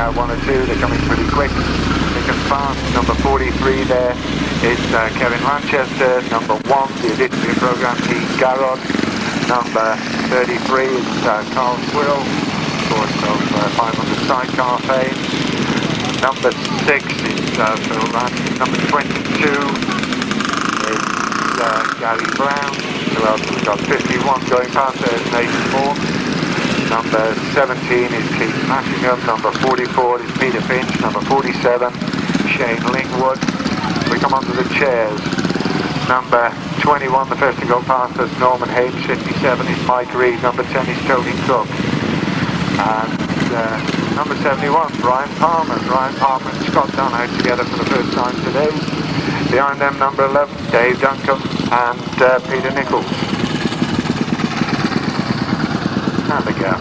out 1 or 2. They're coming pretty quick. They can fast. Number 43 there is Kevin Lanchester. Number 1, the addition to the program, Keith Garrod. Number 33 is Carl Squirrel, of course, of 500 Sidecar fame. Number 6 is Phil Rand. Number 22 is Gary Brown. Who else have we got? 51 going past there is Nathan Moore. Number 17 is Keith Massingham. Number 44 is Peter Finch. Number 47, Shane Lingwood. We come on to the chairs. Number 21, the first to go past us, Norman Hayes. 57 is Mike Reed. Number 10 is Tony Cook. And number 71, Brian Palmer. Brian Palmer and Scott Dunn out together for the first time today. Behind them, number 11, Dave Duncombe and Peter Nichols. And the gap.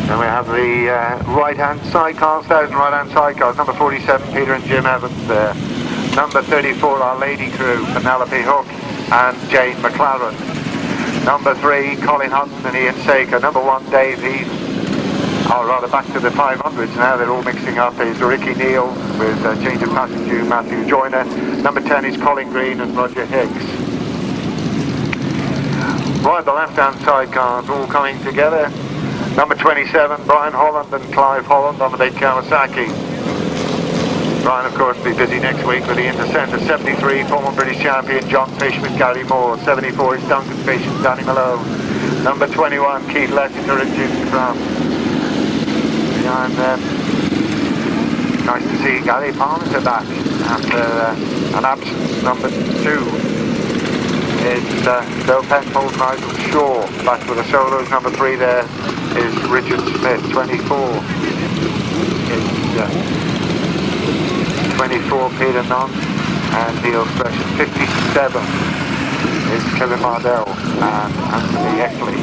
Then we have the right-hand sidecars, 1,000 right-hand sidecars. Number 47, Peter and Jim Evans there. Number 34, Our Lady Crew, Penelope Hook and Jane McLaren. Number 3, Colin Hudson and Ian Saker. Number 1, Dave Heath. Oh, rather back to the 500s now, they're all mixing up. Is Ricky Neal with change of passenger Matthew Joyner. Number 10 is Colin Green and Roger Higgs. Right, the left-hand sidecars all coming together. Number 27, Brian Holland and Clive Holland on the big Kawasaki. Brian, of course, will be busy next week with the Intercenter. 73, former British Champion John Fish with Gary Moore. 74 is Duncan Fish and Danny Malone. Number 21, Keith Lessinger and Jim France. Behind them, nice to see Gary Parmenter back after an absence. Number 2 is Bill Penfold, Nigel Shaw back with the solos. Number 3 there is Richard Smith. 24 is 24 Peter Nunn and Neil Fresh. 57 is Kevin Mardell and Anthony Eckley.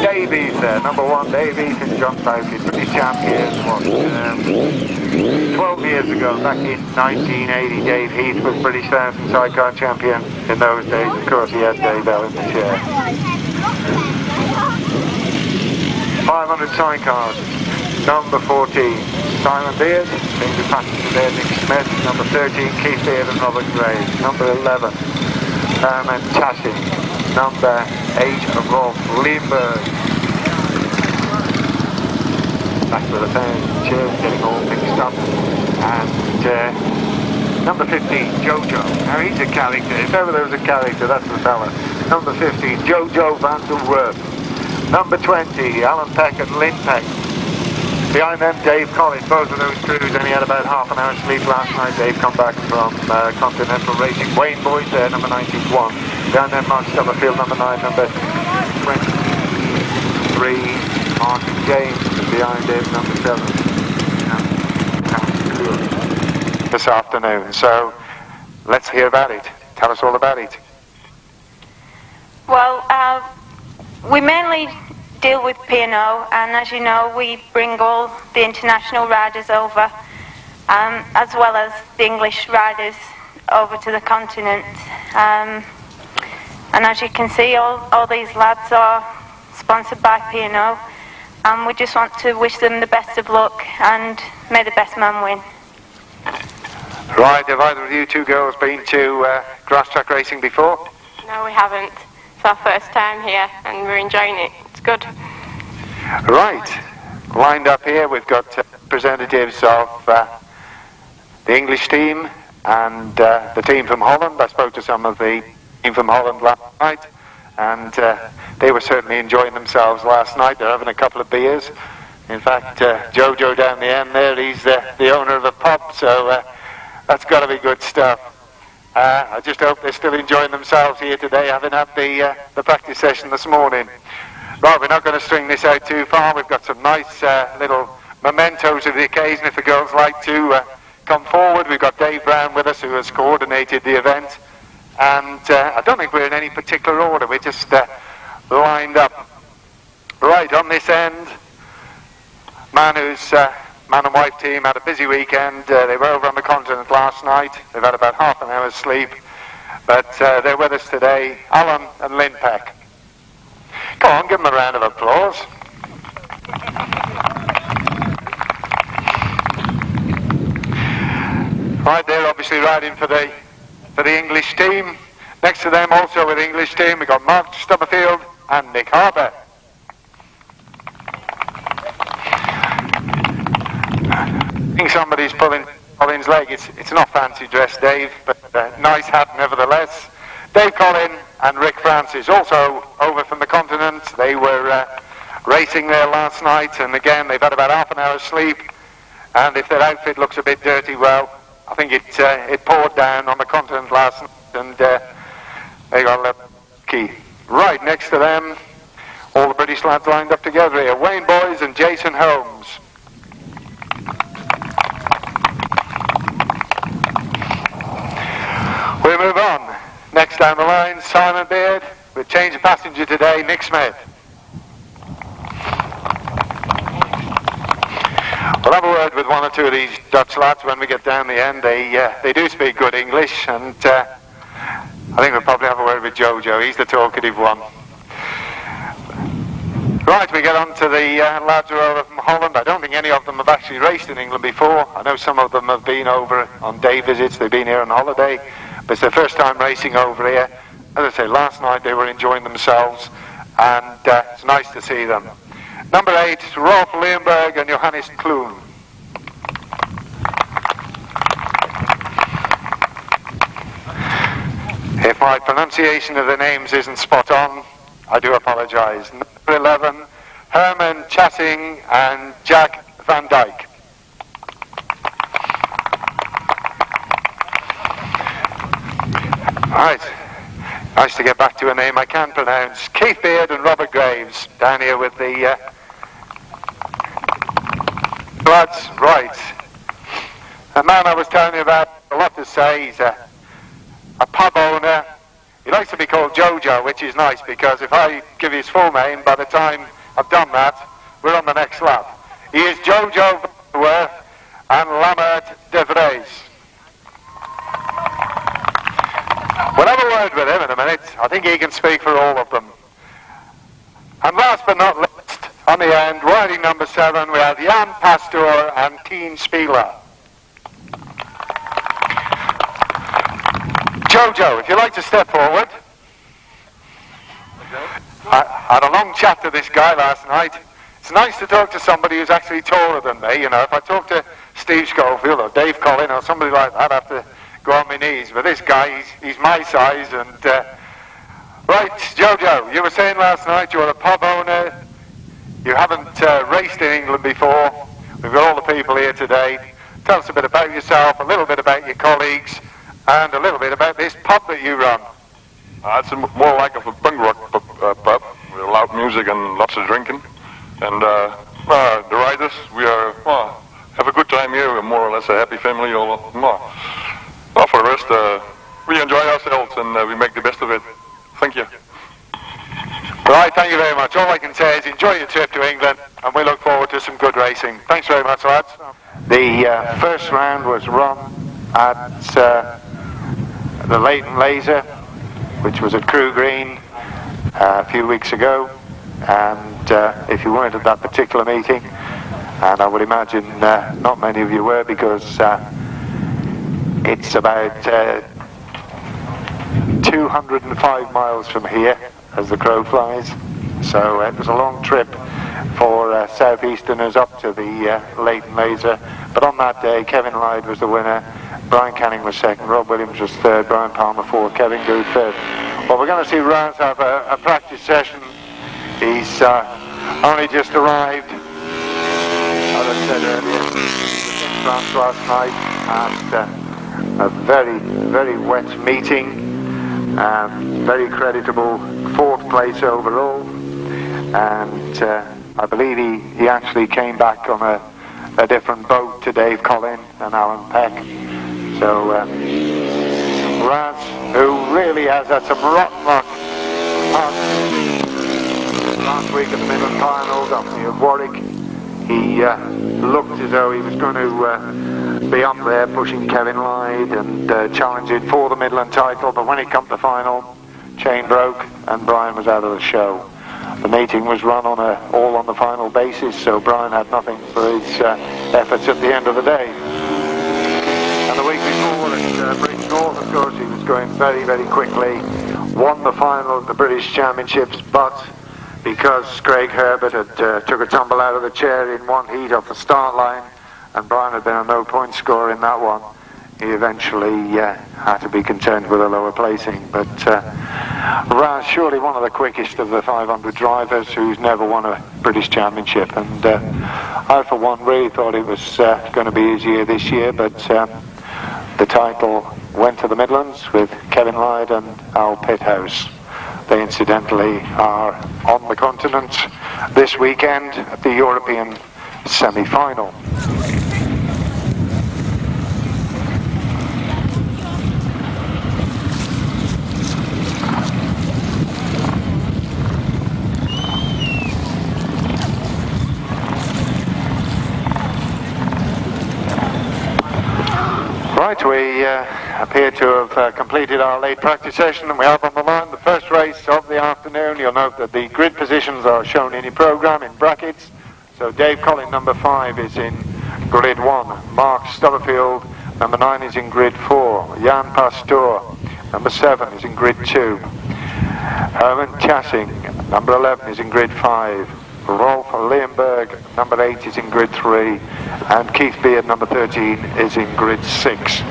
Davies there, number 1 Davies and John Bowkey, British champions, 12 years ago, back in 1980, Dave Heath was British 1,000 sidecar champion in those days. Of course, he had Dave Bell in the chair. 500 sidecars, number 14, Simon Beard, change of passenger there, Nick Smith. Number 13, Keith Beard and Robert Graves. Number 11, Herman Tassin. Number 8, Rolf Lindberg. Back to the fans, chairs getting all mixed up. And number 15, Jojo. Now he's a character. If ever there was a character, that's the fella. Number 15, Jojo van der Werf. Number 20, Alan Peck and Lynn Peck. Behind them, Dave Collins. Both of those crews only had about half an hour's sleep last night. They've come back from Continental Racing. Wayne Boyd there, number 91. Behind them, Mark Stubblefield, number 9. Number 23, Mark James. Behind him, number 7. This afternoon. So, let's hear about it. Tell us all about it. Well, we mainly deal with P&O, and as you know, we bring all the international riders over, as well as the English riders over to the continent. And as you can see, all these lads are sponsored by P&O, and we just want to wish them the best of luck, and may the best man win. Right, have either of you two girls been to Grasstrack racing before? No, we haven't. It's our first time here, and we're enjoying it. It's good. Right, lined up here we've got representatives of the English team and the team from Holland. I spoke to some of the team from Holland last night, and they were certainly enjoying themselves last night. They're having a couple of beers. In fact, Jojo down the end there, he's the owner of a pub, so that's got to be good stuff. I just hope they're still enjoying themselves here today, having had the practice session this morning. Right, we're not going to string this out too far. We've got some nice little mementos of the occasion if the girls like to come forward. We've got Dave Brown with us, who has coordinated the event. And I don't think we're in any particular order. We're just lined up. Right, on this end, man and wife team had a busy weekend. They were over on the continent last night. They've had about half an hour's sleep. But they're with us today, Alan and Lynn Peck. Come on, give them a round of applause. Right, they're obviously riding for the English team. Next to them, also with the English team, we've got Mark Stubblefield and Nick Harbour. I think somebody's pulling Colin's leg. It's not fancy dress, Dave, but nice hat nevertheless. Dave Collin and Rick Francis, also over from the continent. They were racing there last night, and again they've had about half an hour's sleep. And if their outfit looks a bit dirty, well, I think it poured down on the continent last night, and they got a key. Right next to them, all the British lads lined up together here. Wayne Boys and Jason Holmes. We move on. Next down the line, Simon Beard, with change of passenger today, Nick Smith. We'll have a word with one or two of these Dutch lads when we get down the end. They do speak good English, and I think we'll probably have a word with Jojo. He's the talkative one. Right, we get on to the lads who are over from Holland. I don't think any of them have actually raced in England before. I know some of them have been over on day visits. They've been here on holiday, but it's their first time racing over here. As I say, last night they were enjoying themselves, and it's nice to see them. Number 8, Rolf Leonberg and Johannes Kloon. If my pronunciation of the names isn't spot on, I do apologise. Number 11, Herman Chassing and Jack Van Dyke. Right, nice to get back to a name I can pronounce. Keith Beard and Robert Graves down here with the lads. Right, the man I was telling you about, a lot to say. He's a pub owner. He likes to be called Jojo, which is nice, because if I give you his full name, by the time I've done that, we're on the next lap. He is Jojo Worth and Lambert de Vries. We'll have a word with him in a minute. I think he can speak for all of them. And last but not least, on the end, riding number 7, we have Jan Pastor and Tien Spieler. Jojo, if you'd like to step forward. I had a long chat to this guy last night. It's nice to talk to somebody who's actually taller than me. You know, if I talk to Steve Schofield or Dave Collin or somebody like that, I'd have to go on my knees. But this guy, he's my size. And right, Jojo, you were saying last night you're a pub owner. You haven't raced in England before. We've got all the people here today. Tell us a bit about yourself, a little bit about your colleagues, and a little bit about this pub that you run. It's more like a punk rock pub with loud music and lots of drinking. And the riders, we are have a good time here. We're more or less a happy family. For the rest, we enjoy ourselves and we make the best of it. Thank you. Right, thank you very much. All I can say is enjoy your trip to England, and we look forward to some good racing. Thanks very much, lads. The first round was run at the Leighton Laser, which was at Crew Green a few weeks ago, and if you weren't at that particular meeting, and I would imagine not many of you were, because it's about 205 miles from here as the crow flies, so it was a long trip for southeasterners up to the Leighton Laser. But on that day, Kevin Lyde was the winner, Brian Canning was second, Rob Williams was third, Brian Palmer fourth, Kevin Good fifth. Well, we're going to see Raz have a practice session. He's only just arrived, as I said earlier, in France last night after a very, very wet meeting. Very creditable 4th place overall, and I believe he actually came back on a different boat to Dave Collin and Alan Peck. So Raz, who really has had some rotten luck last week at the Midland Finals up near Warwick, he looked as though he was going to be up there pushing Kevin Lyde and challenging for the Midland title, but when it come to the final, chain broke and Brian was out of the show. the meeting was run on all on the final basis, so Brian had nothing for his efforts at the end of the day. And the week before at British North, of course, he was going very, very quickly, won the final of the British Championships, but because Craig Herbert had took a tumble out of the chair in one heat off the start line, and Brian had been a no-point scorer in that one, he eventually had to be content with a lower placing. But Raz, surely one of the quickest of the 500 drivers who's never won a British Championship, and I for one really thought it was going to be his year this year, but the title went to the Midlands with Kevin Lyde and Al Pithouse. They incidentally are on the continent this weekend at the European semi-final. Right, we appear to have completed our late practice session, and we have on the line the first race of the afternoon. You'll note that the grid positions are shown in your programme in brackets. So Dave Collin, number 5, is in grid 1. Mark Stubberfield, number 9, is in grid 4. Jan Pastor, number 7, is in grid 2. Herman Chassing, number 11, is in grid 5. Rolf Leonberg, number 8, is in grid 3, and Keith Beard, number 13, is in grid 6.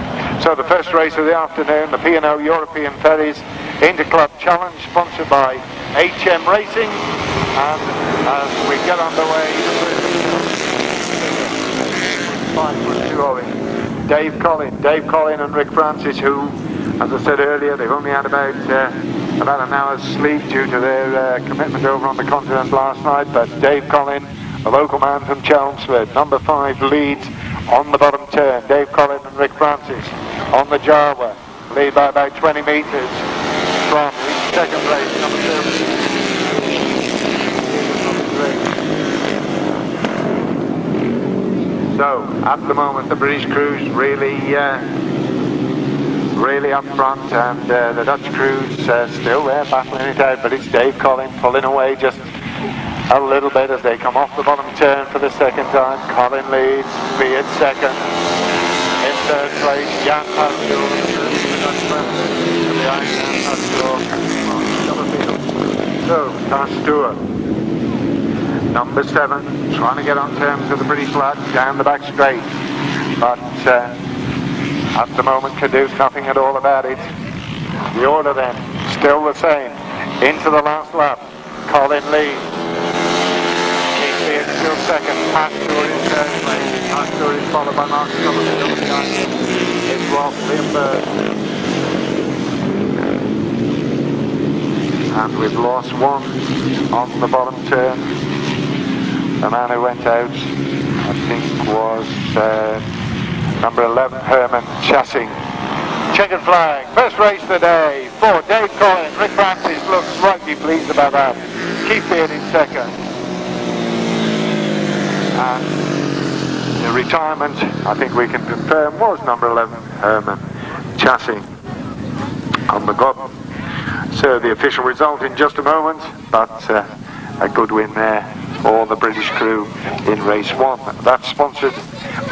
So the first race of the afternoon, the P&O European Ferries Interclub Challenge, sponsored by HM Racing, and as we get underway, Dave Collin and Rick Francis, who, as I said earlier, they've only had about an hour's sleep due to their commitment over on the continent last night, but Dave Collin, a local man from Chelmsford, number 5, leads on the bottom turn. Dave Collin and Rick Francis on the Jawa, lead by about 20 metres from second place, number 13. So, at the moment, the British crew's really up front, and the Dutch crew's still there battling it out, but it's Dave Collin pulling away just a little bit as they come off the bottom turn for the second time. Collin leads, Beard second. In third place, Jan Pastor, the Dutchman, and behind Jan Pastor, so Pastor, number 7, trying to get on terms with the British lads down the back straight, but at the moment can do nothing at all about it. The order then, still the same. Into the last lap, Collin leads. Keith Beard still second. Pastor in third place. Pastor is followed by Mark Stubberfield behind him. It's Rolf Leonberg. And we've lost one on the bottom turn. The man who went out, I think, was number 11, Herman Chassing. Checkered flag, first race of the day for Dave Collin. Rick Francis looks slightly pleased about that. Keith Beard in second. And the retirement, I think we can confirm, was number 11, Herman Chassing on the bottom. So the official result in just a moment, but a good win there for the British crew in race 1. That's sponsored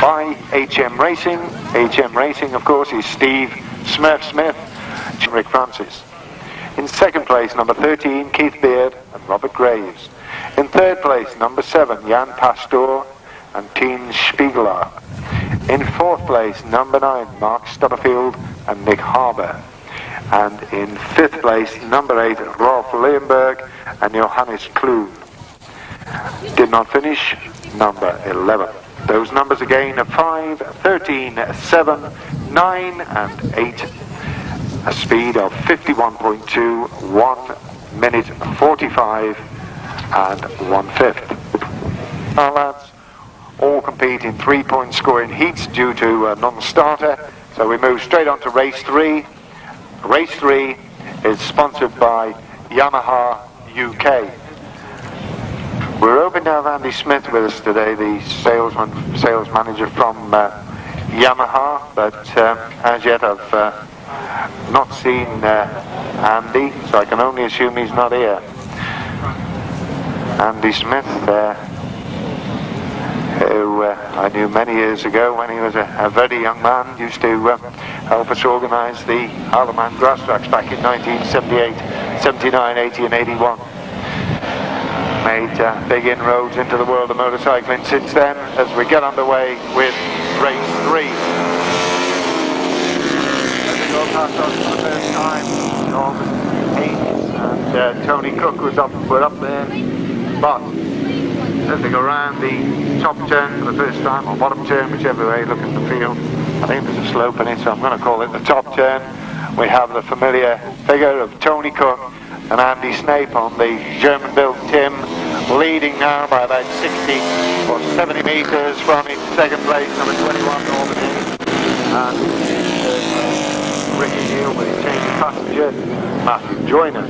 by HM Racing. HM Racing, of course, is Steve Smith, Rick Francis. In second place, number 13, Keith Beard and Robert Graves. In third place, number 7, Jan Pastor and Teen Spiegler. In fourth place, number 9, Mark Stubberfield and Nick Harbour. And in fifth place, number 8, Rolf Leonberg and Johannes Kloon. Did not finish, number 11. Those numbers again are 5, 13, 7, 9 and 8. A speed of 51.2, 1 minute 45 and 1/5. Our lads all compete in 3-point scoring heats due to a non-starter. So we move straight on to race 3. Race 3 is sponsored by Yamaha UK. We're hoping to have Andy Smith with us today, the sales manager from Yamaha, but as yet I've not seen Andy, so I can only assume he's not here. Andy Smith, who I knew many years ago when he was a very young man, used to help us organise the Isle of Man Grasstracks back in 1978, 79, 80 and 81. Made big inroads into the world of motorcycling since then, as we get underway with race 3. As we go past us for the first time, Norman Haynes and Tony Cook were up there, but as they go around the top turn for the first time, or bottom turn, whichever way you look at the field, I think there's a slope in it, so I'm going to call it the top turn. We have the familiar figure of Tony Cook and Andy Snape on the German-built Tim, leading now by about 60 or 70 metres from in second place, number 21, Norman Haynes, and Ricky Neal with his change of passenger, Matthew Joyner.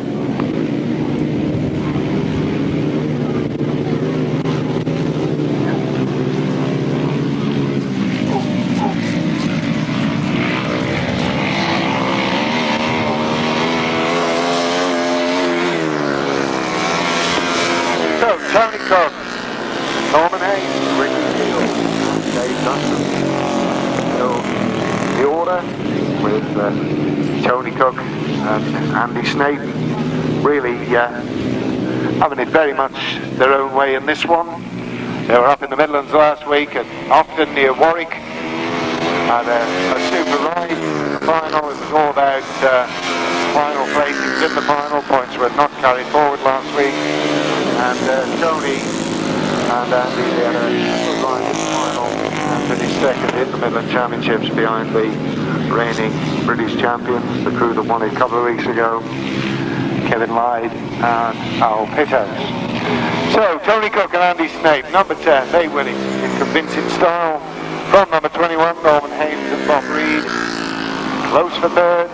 Tony Cook, Norman Haynes, Ricky Neal, and Dave Duncan. So the order with Tony Cook and Andy Snape really having it very much their own way in this one. They were up in the Midlands last week and often near Warwick. Had a super ride in the final. It was all about final placings in the final. Points were not carried forward last week. And Tony and Andy, they had a good ride in the final and finished second in the Midland Championships behind the reigning British champions, the crew that won it a couple of weeks ago, Kevin Lyde and Al Pithouse. So Tony Cook and Andy Snape, number 10, they win it in convincing style from number 21, Norman Haynes and Bob Reed. Close for third,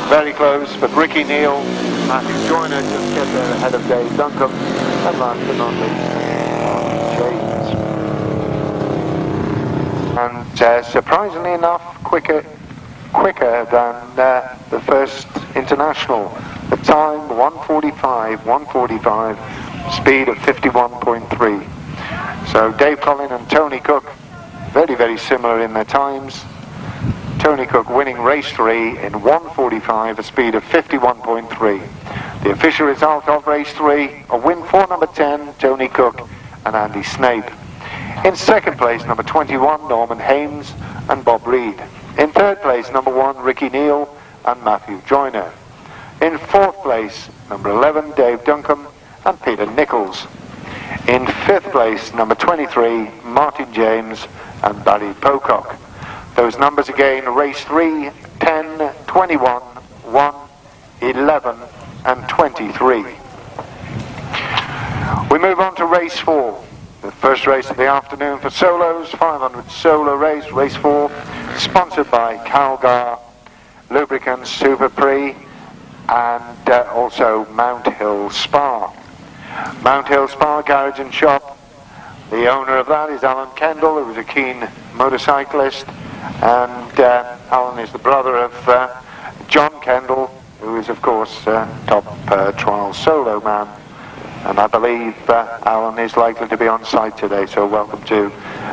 very close for Ricky Neal. Matthew Joyner just get there ahead of Dave Duncan, and last but not least, James. And surprisingly enough, quicker than the first international. The time 1:45, speed of 51.3. So Dave Collin and Tony Cook, very, very similar in their times. Tony Cook winning race 3 in 1:45, a speed of 51.3. The official result of race 3, a win for number 10, Tony Cook and Andy Snape. In second place, number 21, Norman Haynes and Bob Reed. In third place, number 1, Ricky Neal and Matthew Joyner. In fourth place, number 11, Dave Duncan and Peter Nichols. In fifth place, number 23, Martin James and Barry Pocock. Those numbers again, race 3, 10, 21, 1, 11 and 23. We move on to race 4. The first race of the afternoon for solos, 500 solo race, race 4, sponsored by Calgar, Lubricants, Super Prix, and also Mount Hill Spa. Mount Hill Spa Garage and Shop. The owner of that is Alan Kendall, who was a keen motorcyclist, and Alan is the brother of John Kendall, who is of course top trial solo man. And I believe Alan is likely to be on site today, so welcome to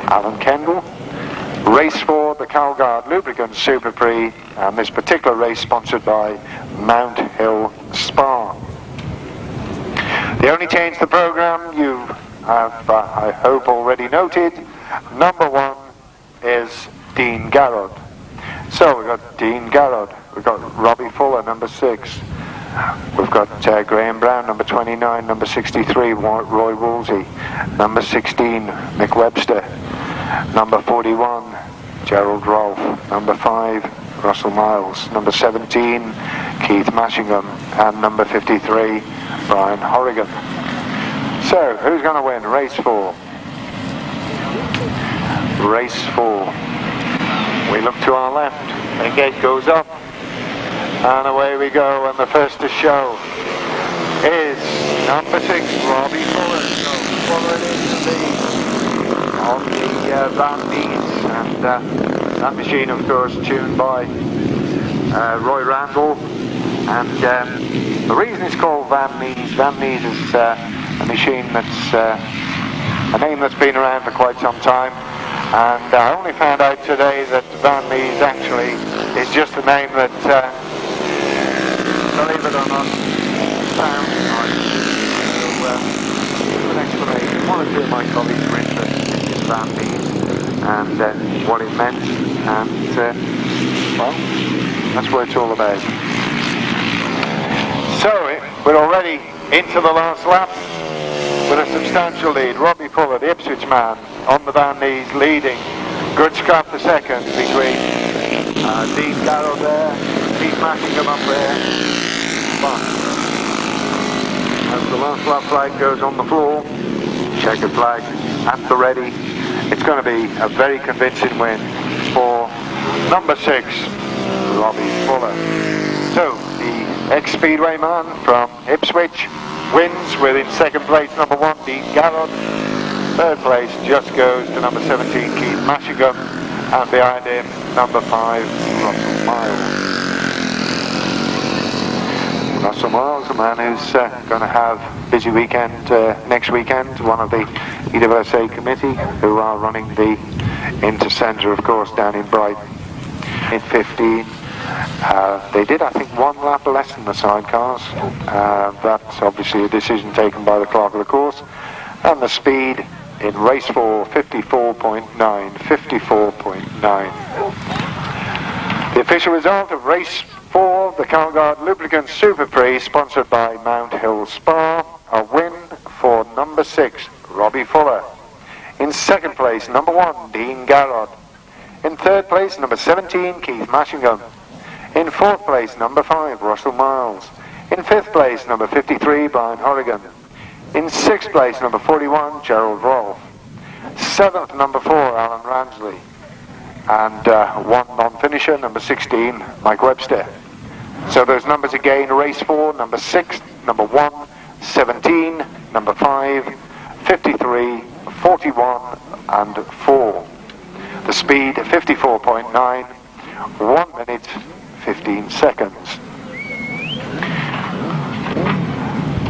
Alan Kendall. Race 4, the Calgard Lubricants Super Prix, and this particular race sponsored by Mount Hill Spa. The only change to the programme you have, I hope, already noted. Number 1 is Dean Garrod. So we've got Dean Garrod, we've got Robbie Fuller, number 6. We've got Graham Brown, number 29, number 63, Roy Woolsey, number 16, Mick Webster, number 41, Gerald Rolfe, number 5, Russell Miles, number 17, Keith Mashingham, and number 53, Brian Horrigan. So, who's going to win? Race 4. Race 4. We look to our left, the gate goes up, and away we go, and the first to show is number 6, Robbie Fuller. So Fuller into the on the Van Mees, and that machine of course tuned by Roy Randall. And the reason it's called Van Mees is a machine that's a name that's been around for quite some time, and I only found out today that Van Lees actually is just a name that, believe it or not, sounds nice. So, an explanation. One or two of my colleagues were interested in Van Lees and what it meant, and well, that's what it's all about. So, we're already into the last lap with a substantial lead. Robbie Fuller, the Ipswich man, on the Van Lees, leading. Good scrap for second between Dean Garrow there, Keith Massingham up there. But as the last lap flag goes on the floor, checkered flag at the ready, it's going to be a very convincing win for number 6, Robbie Fuller. So, the ex-Speedway man from Ipswich wins with, in second place, number 1, Dean Garrod. Third place just goes to number 17, Keith Mashingham, and behind him, number 5, Russell Miles. Russell Miles, a man who's going to have a busy weekend next weekend, one of the EWSA committee who are running the Intercentre, of course, down in Brighton. In 15, they did, I think, one lap less than the sidecars. That's obviously a decision taken by the clerk of the course. And the speed in race 4, 54.9, 54.9. The official result of race 4, the Calgard Lubricant Super Prix, sponsored by Mount Hill Spa, a win for number 6, Robbie Fuller. In second place, number 1, Dean Garrod. In third place, number 17, Keith Mashingham. In fourth place, number 5, Russell Miles. In fifth place, number 53, Brian Horrigan. In sixth place, number 41, Gerald Rolfe. Seventh, number 4, Alan Ransley. And one non-finisher, number 16, Mike Webster. So those numbers again: race 4, number 6, number 1, 17, number 5, 53, 41, and 4. The speed, 54.9, 1 minute, 15 seconds.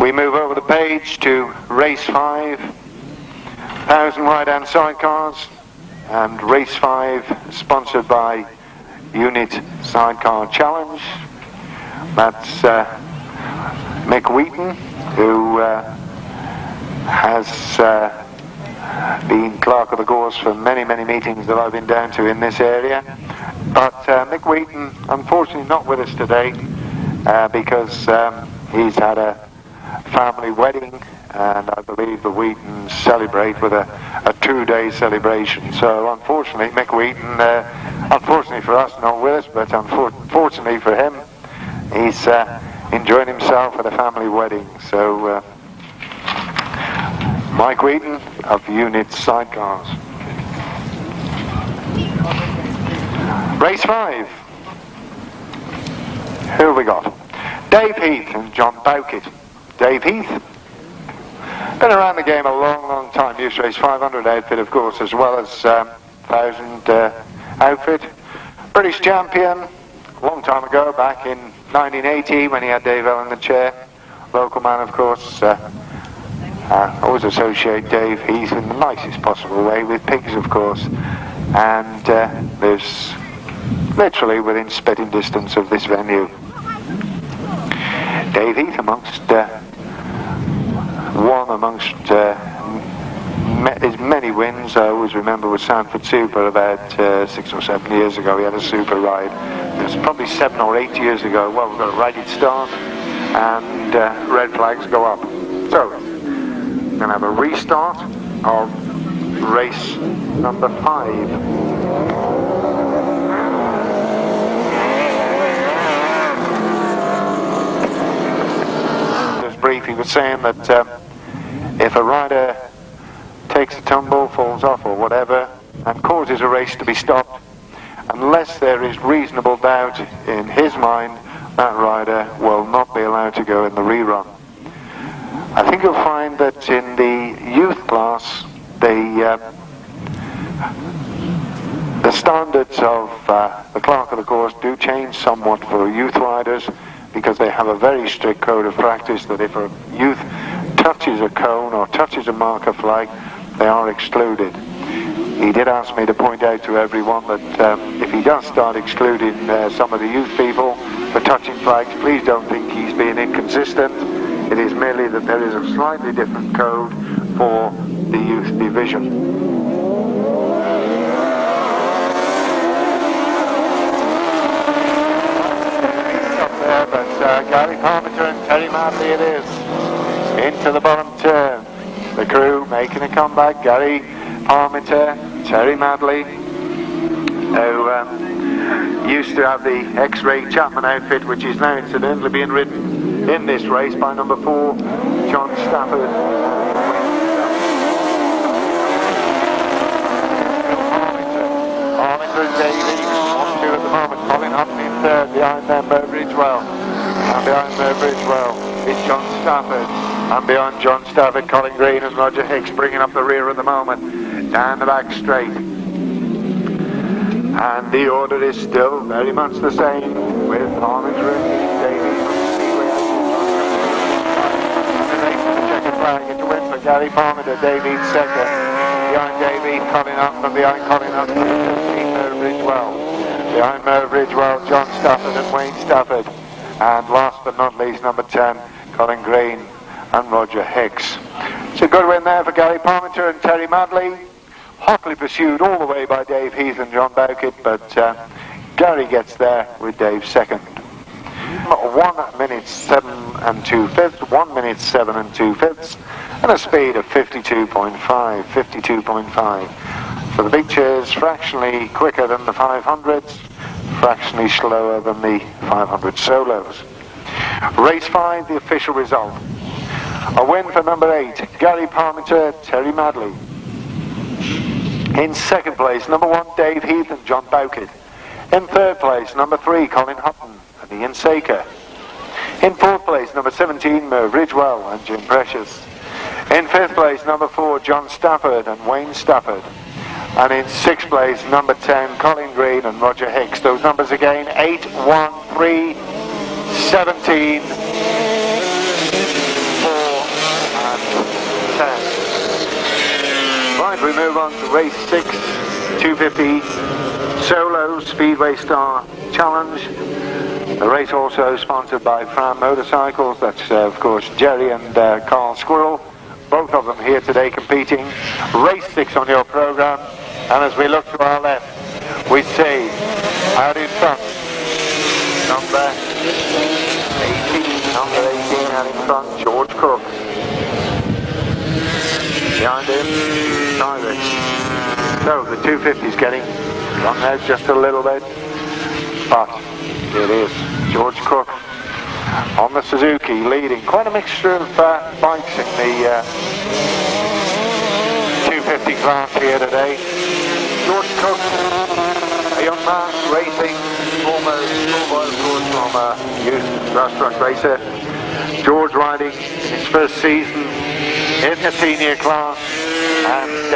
We move over the page to race 5, 1,000 right-hand sidecars, and race 5 sponsored by Unit Sidecar Challenge. That's Mick Wheaton, who has been clerk of the course for many meetings that I've been down to in this area. But Mick Wheaton, unfortunately not with us today, because he's had a family wedding, and I believe the Wheatons celebrate with a 2-day celebration. So unfortunately, Mick Wheaton, unfortunately for us, not with us, but unfortunately for him, he's enjoying himself at a family wedding. So Mike Wheaton of Unit Sidecars. Race 5. Who have we got? Dave Heath and John Bowkett. Dave Heath, been around the game a long time. Used race 500 outfit, of course, as well as 1,000 outfit. British champion, a long time ago, back in 1980 when he had Dave L in the chair. Local man, of course. Always associate Dave Heath in the nicest possible way with pigs, of course. And lives literally within spitting distance of this venue. Dave Heath, one amongst his many wins, I always remember, with Sanford Super about 6 or 7 years ago. He had a super ride. It was probably 7 or 8 years ago. Well, we've got a righted start, and red flags go up. So, we're going to have a restart of race number 5. Brief, he was saying that if a rider takes a tumble, falls off or whatever, and causes a race to be stopped, unless there is reasonable doubt in his mind, that rider will not be allowed to go in the rerun. I think you'll find that in the youth class, the standards of the clerk of the course do change somewhat for youth riders, because they have a very strict code of practice that if a youth touches a cone or touches a marker flag, they are excluded. He did ask me to point out to everyone that if he does start excluding some of the youth people for touching flags, please don't think he's being inconsistent. It is merely that there is a slightly different code for the youth division. Gary Parmenter and Terry Madley it is. Into the bottom turn. The crew making a comeback. Gary Parmenter, Terry Madley, who used to have the X-Ray Chapman outfit, which is now incidentally being ridden in this race by number 4, John Stafford. Parmenter and Davey, 1-2 at the moment. Colin Hutton in third, behind them Bridgewell. And behind Bridgewell is John Stafford. And behind John Stafford, Colin Green and Roger Hicks bringing up the rear at the moment. Down the back straight. And the order is still very much the same with Parmenter and Davey. The checkered flag. It's a win for Gary Parmenter. Davey second. Behind Davey, Colin Hutton. And behind Colin Hutton, Bridgewell. Behind Bridgewell, John Stafford and Wayne Stafford. And last but not least, number 10, Colin Green and Roger Hicks. It's a good win there for Gary Parmenter and Terry Madley. Hotly pursued all the way by Dave Heath and John Bowkett, but Gary gets there with Dave second. 1 minute 7 2/5, 1 minute 7 2/5, and a speed of 52.5. So the big chairs fractionally quicker than the 500s, fractionally slower than the 500 solos. Race 5, the official result. A win for number 8, Gary Parmenter, Terry Madley. In second place, number 1, Dave Heath and John Bowkett. In third place, number 3, Colin Hutton and Ian Saker. In fourth place, number 17, Merv Ridgewell and Jim Precious. In fifth place, number 4, John Stafford and Wayne Stafford. And in sixth place, number 10, Colin Green and Roger Hicks. Those numbers again, 8, 1, 3, 17, 4 and 10. Right, we move on to race 6, 250 Solo Speedway Star Challenge. The race also sponsored by Fram Motorcycles. That's, of course, Jerry and Carl Squirrel. Both of them here today competing. Race 6 on your program. And as we look to our left, we see out in front, number 18 out in front, George Cook. Behind him, Cyrus. So the 250 is getting run out just a little bit, but it is George Cook on the Suzuki leading. Quite a mixture of bikes in the 250 class here today. George Cook, a young man racing, almost schoolboy, of course, from a youth Grasstrack racer. George riding his first season in the senior class and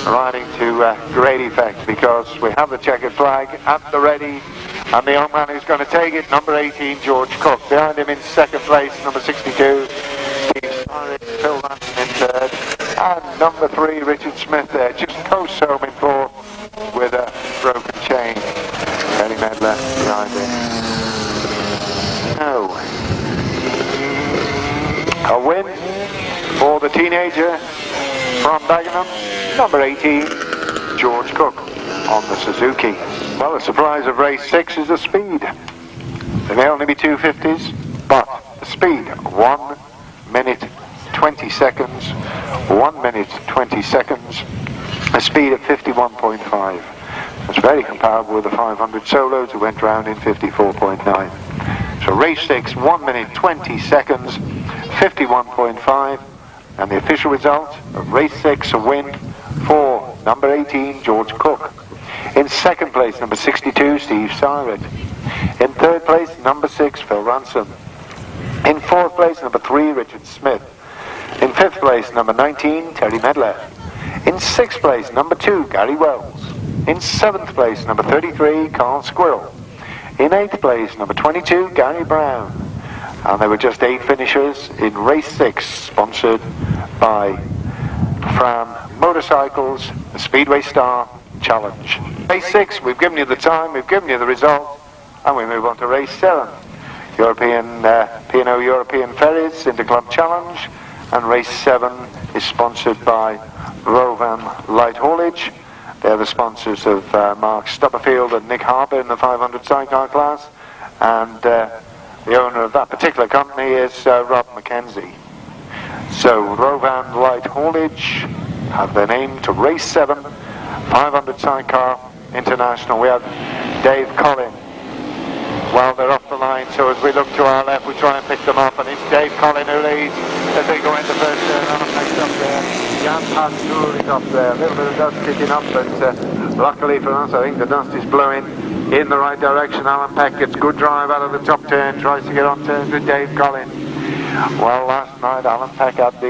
riding to great effect because we have the checkered flag at the ready. And the young man who's going to take it, number 18, George Cook. Behind him in second place, number 62, Steve Cyrus, Phil Ranson in third. And number 3, Richard Smith there, just coast home in fourth with a broken chain. Eddie Medler behind him. So, a win for the teenager from Dagenham, number 18, George Cook on the Suzuki. Well, the surprise of race 6 is the speed. There may only be 250s, but the speed, 1 minute 20 seconds, 1 minute 20 seconds, a speed of 51.5. It's very comparable with the 500 solos who went round in 54.9. So race 6, 1 minute 20 seconds, 51.5, and the official result of race 6, a win for number 18, George Cook. In second place, number 62, Steve Cyrus. In third place, number 6, Phil Ransom. In fourth place, number 3, Richard Smith. In fifth place, number 19, Terry Medler. In sixth place, number 2, Gary Wells. In seventh place, number 33, Carl Squirrel. In eighth place, number 22, Gary Brown. And there were just 8 finishers in race 6, sponsored by Fram Motorcycles, the Speedway Star Challenge. Race 6, we've given you the time, we've given you the result, and we move on to race 7. European P&O European Ferries Interclub Challenge, and race 7 is sponsored by Rovan Light Haulage. They're the sponsors of Mark Stubberfield and Nick Harper in the 500 sidecar class, and the owner of that particular company is Rob McKenzie. So Rovan Light Haulage have their name to race 7, 500 sidecar international. We have Dave Collin. Well, they're off the line, so as we look to our left, we try and pick them up, and it's Dave Collin who leads as they go into first turn. Alan Peck's up there, Jan Pastur is up there, a little bit of dust kicking up, but luckily for us, I think the dust is blowing in the right direction. Alan Peck gets good drive out of the top turn, tries to get on turns with Dave Collin. Well, last night Alan Peck had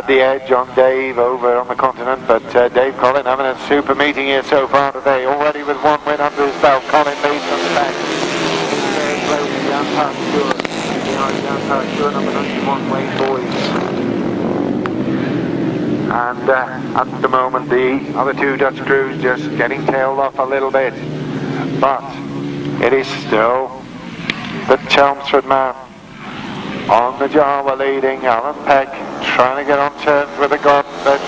the edge on Dave over on the continent, but Dave Collin having a super meeting here so far today, already with 1 win under his belt. Collin leads from the back. Third place, Jan Pastur. Behind Jan Pastur, number 91, Wayne Boys. And at the moment, the other 2 Dutch crews just getting tailed off a little bit. But it is still the Chelmsford man on the Java leading. Alan Peck trying to get on terms with the god, but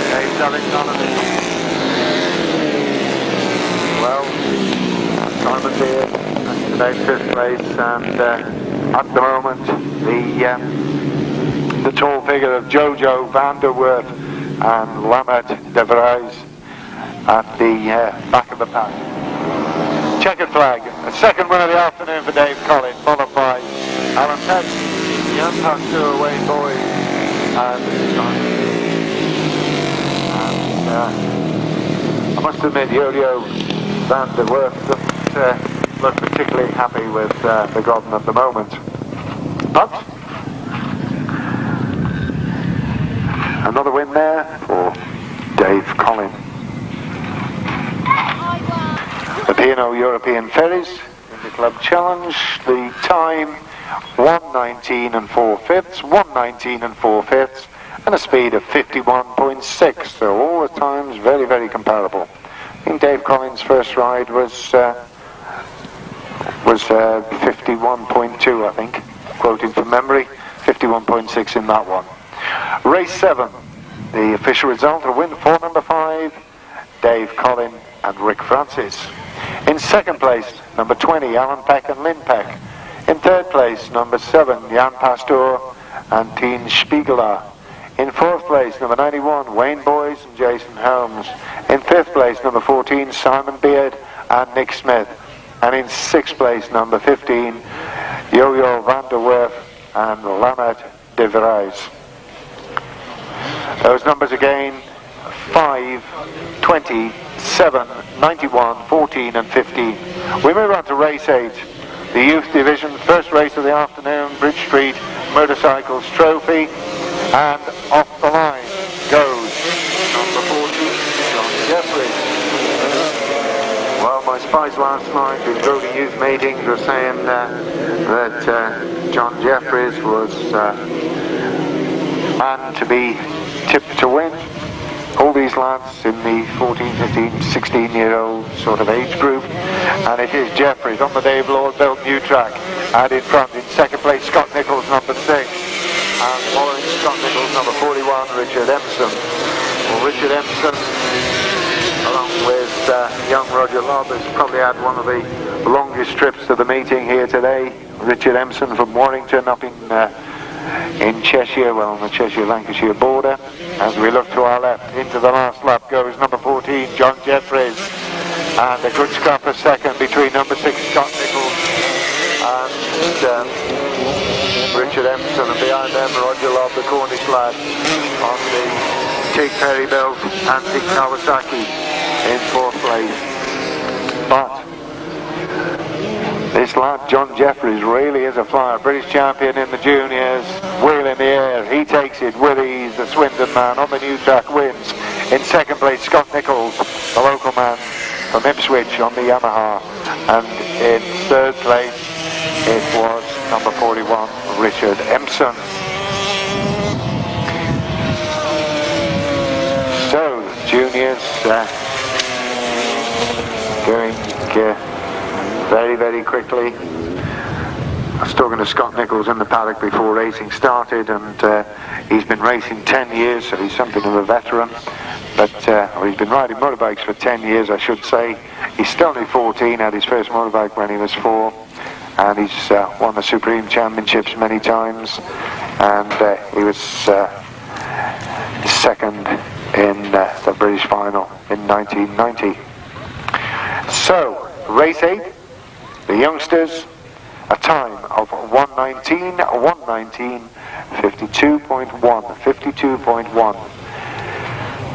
Dave's having none of it. Well, Simon Beard today's 5th place, and at the moment the tall figure of Jojo van der Werf and Lammert de Vries at the back of the pack. Checkered flag, a second win of the afternoon for Dave Collin, followed by Alan Peck, Jan Pastur, Wayne Boyd, and I must admit, Yo-Yo van der Werf doesn't look particularly happy with the Godden at the moment. But another win there for Dave Collin. The P&O European Ferries in the Club Challenge, the time 1:19 and 4/5, 1:19 and 4/5, and a speed of 51.6, so all the times very, very comparable. I think Dave Collins' first ride was 51.2, I think, quoting from memory, 51.6 in that one. Race 7, the official result, a win for number 5, Dave Collin and Rick Francis. In second place, number 20, Alan Peck and Lynn Peck. In third place, number 7, Jan Pastur and Tien Spiegeler. In fourth place, number 91, Wayne Boys and Jason Holmes. In fifth place, number 14, Simon Beard and Nick Smith. And in sixth place, number 15, Yo-Yo van der Werf and Lammert de Vries. Those numbers again, 5, 20, 7, 91, 14 and 15. We move on to race 8. The youth division, first race of the afternoon, Bridge Street Motorcycles Trophy, and off the line goes number 14, John Jeffries. Well, my spies last night in Brody youth meetings were saying that John Jeffries was man to be tipped to win. All these lads in the 14, 15, 16-year-old sort of age group, and it is Jeffries on the Dave Lord built new track, and in front in second place Scott Nichols, number 6, and following Scott Nichols, number 41, Richard Empson. Well, Richard Empson, along with young Roger Lobb, has probably had one of the longest trips to the meeting here today. Richard Empson from Warrington up in Cheshire, well, on the Cheshire-Lancashire border. As we look to our left, into the last lap goes number 14, John Jeffries, and a good scrap for second between number 6, Scott Nichols, and Richard Empson, and behind them Roger Lobb, the Cornish lad, on the Teague Perry built antique Kawasaki in fourth place. But this lad, John Jeffries, really is a flyer. British champion in the juniors, wheel in the air, he takes it with ease. The Swindon man on the new track wins. In second place, Scott Nichols, the local man from Ipswich on the Yamaha. And in third place, it was number 41, Richard Empson. So, juniors going very, very quickly. I was talking to Scott Nichols in the paddock before racing started, and he's been racing 10 years, so he's something of a veteran. But he's been riding motorbikes for 10 years, I should say. He's still only 14, had his first motorbike when he was 4, and he's won the Supreme Championships many times, and he was second in the British final in 1990. So, race 8, the youngsters, a time of 1:19, 52.1.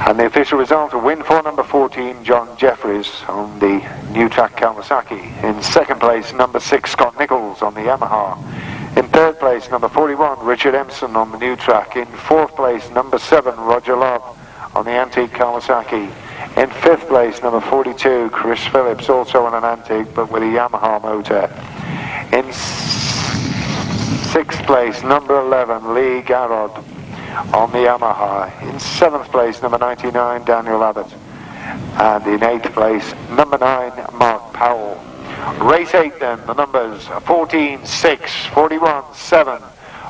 And the official result, a win for number 14, John Jeffries on the new track Kawasaki. In second place, number 6, Scott Nichols on the Yamaha. In third place, number 41, Richard Empson on the new track. In fourth place, number 7, Roger Love on the antique Kawasaki. In fifth place, number 42, Chris Phillips, also on an antique but with a Yamaha motor. In sixth place, number 11, Lee Garrod on the Yamaha. In seventh place, number 99, Daniel Abbott. And in eighth place, number 9, Mark Powell. Race 8 then, the numbers 14, 6, 41, 7,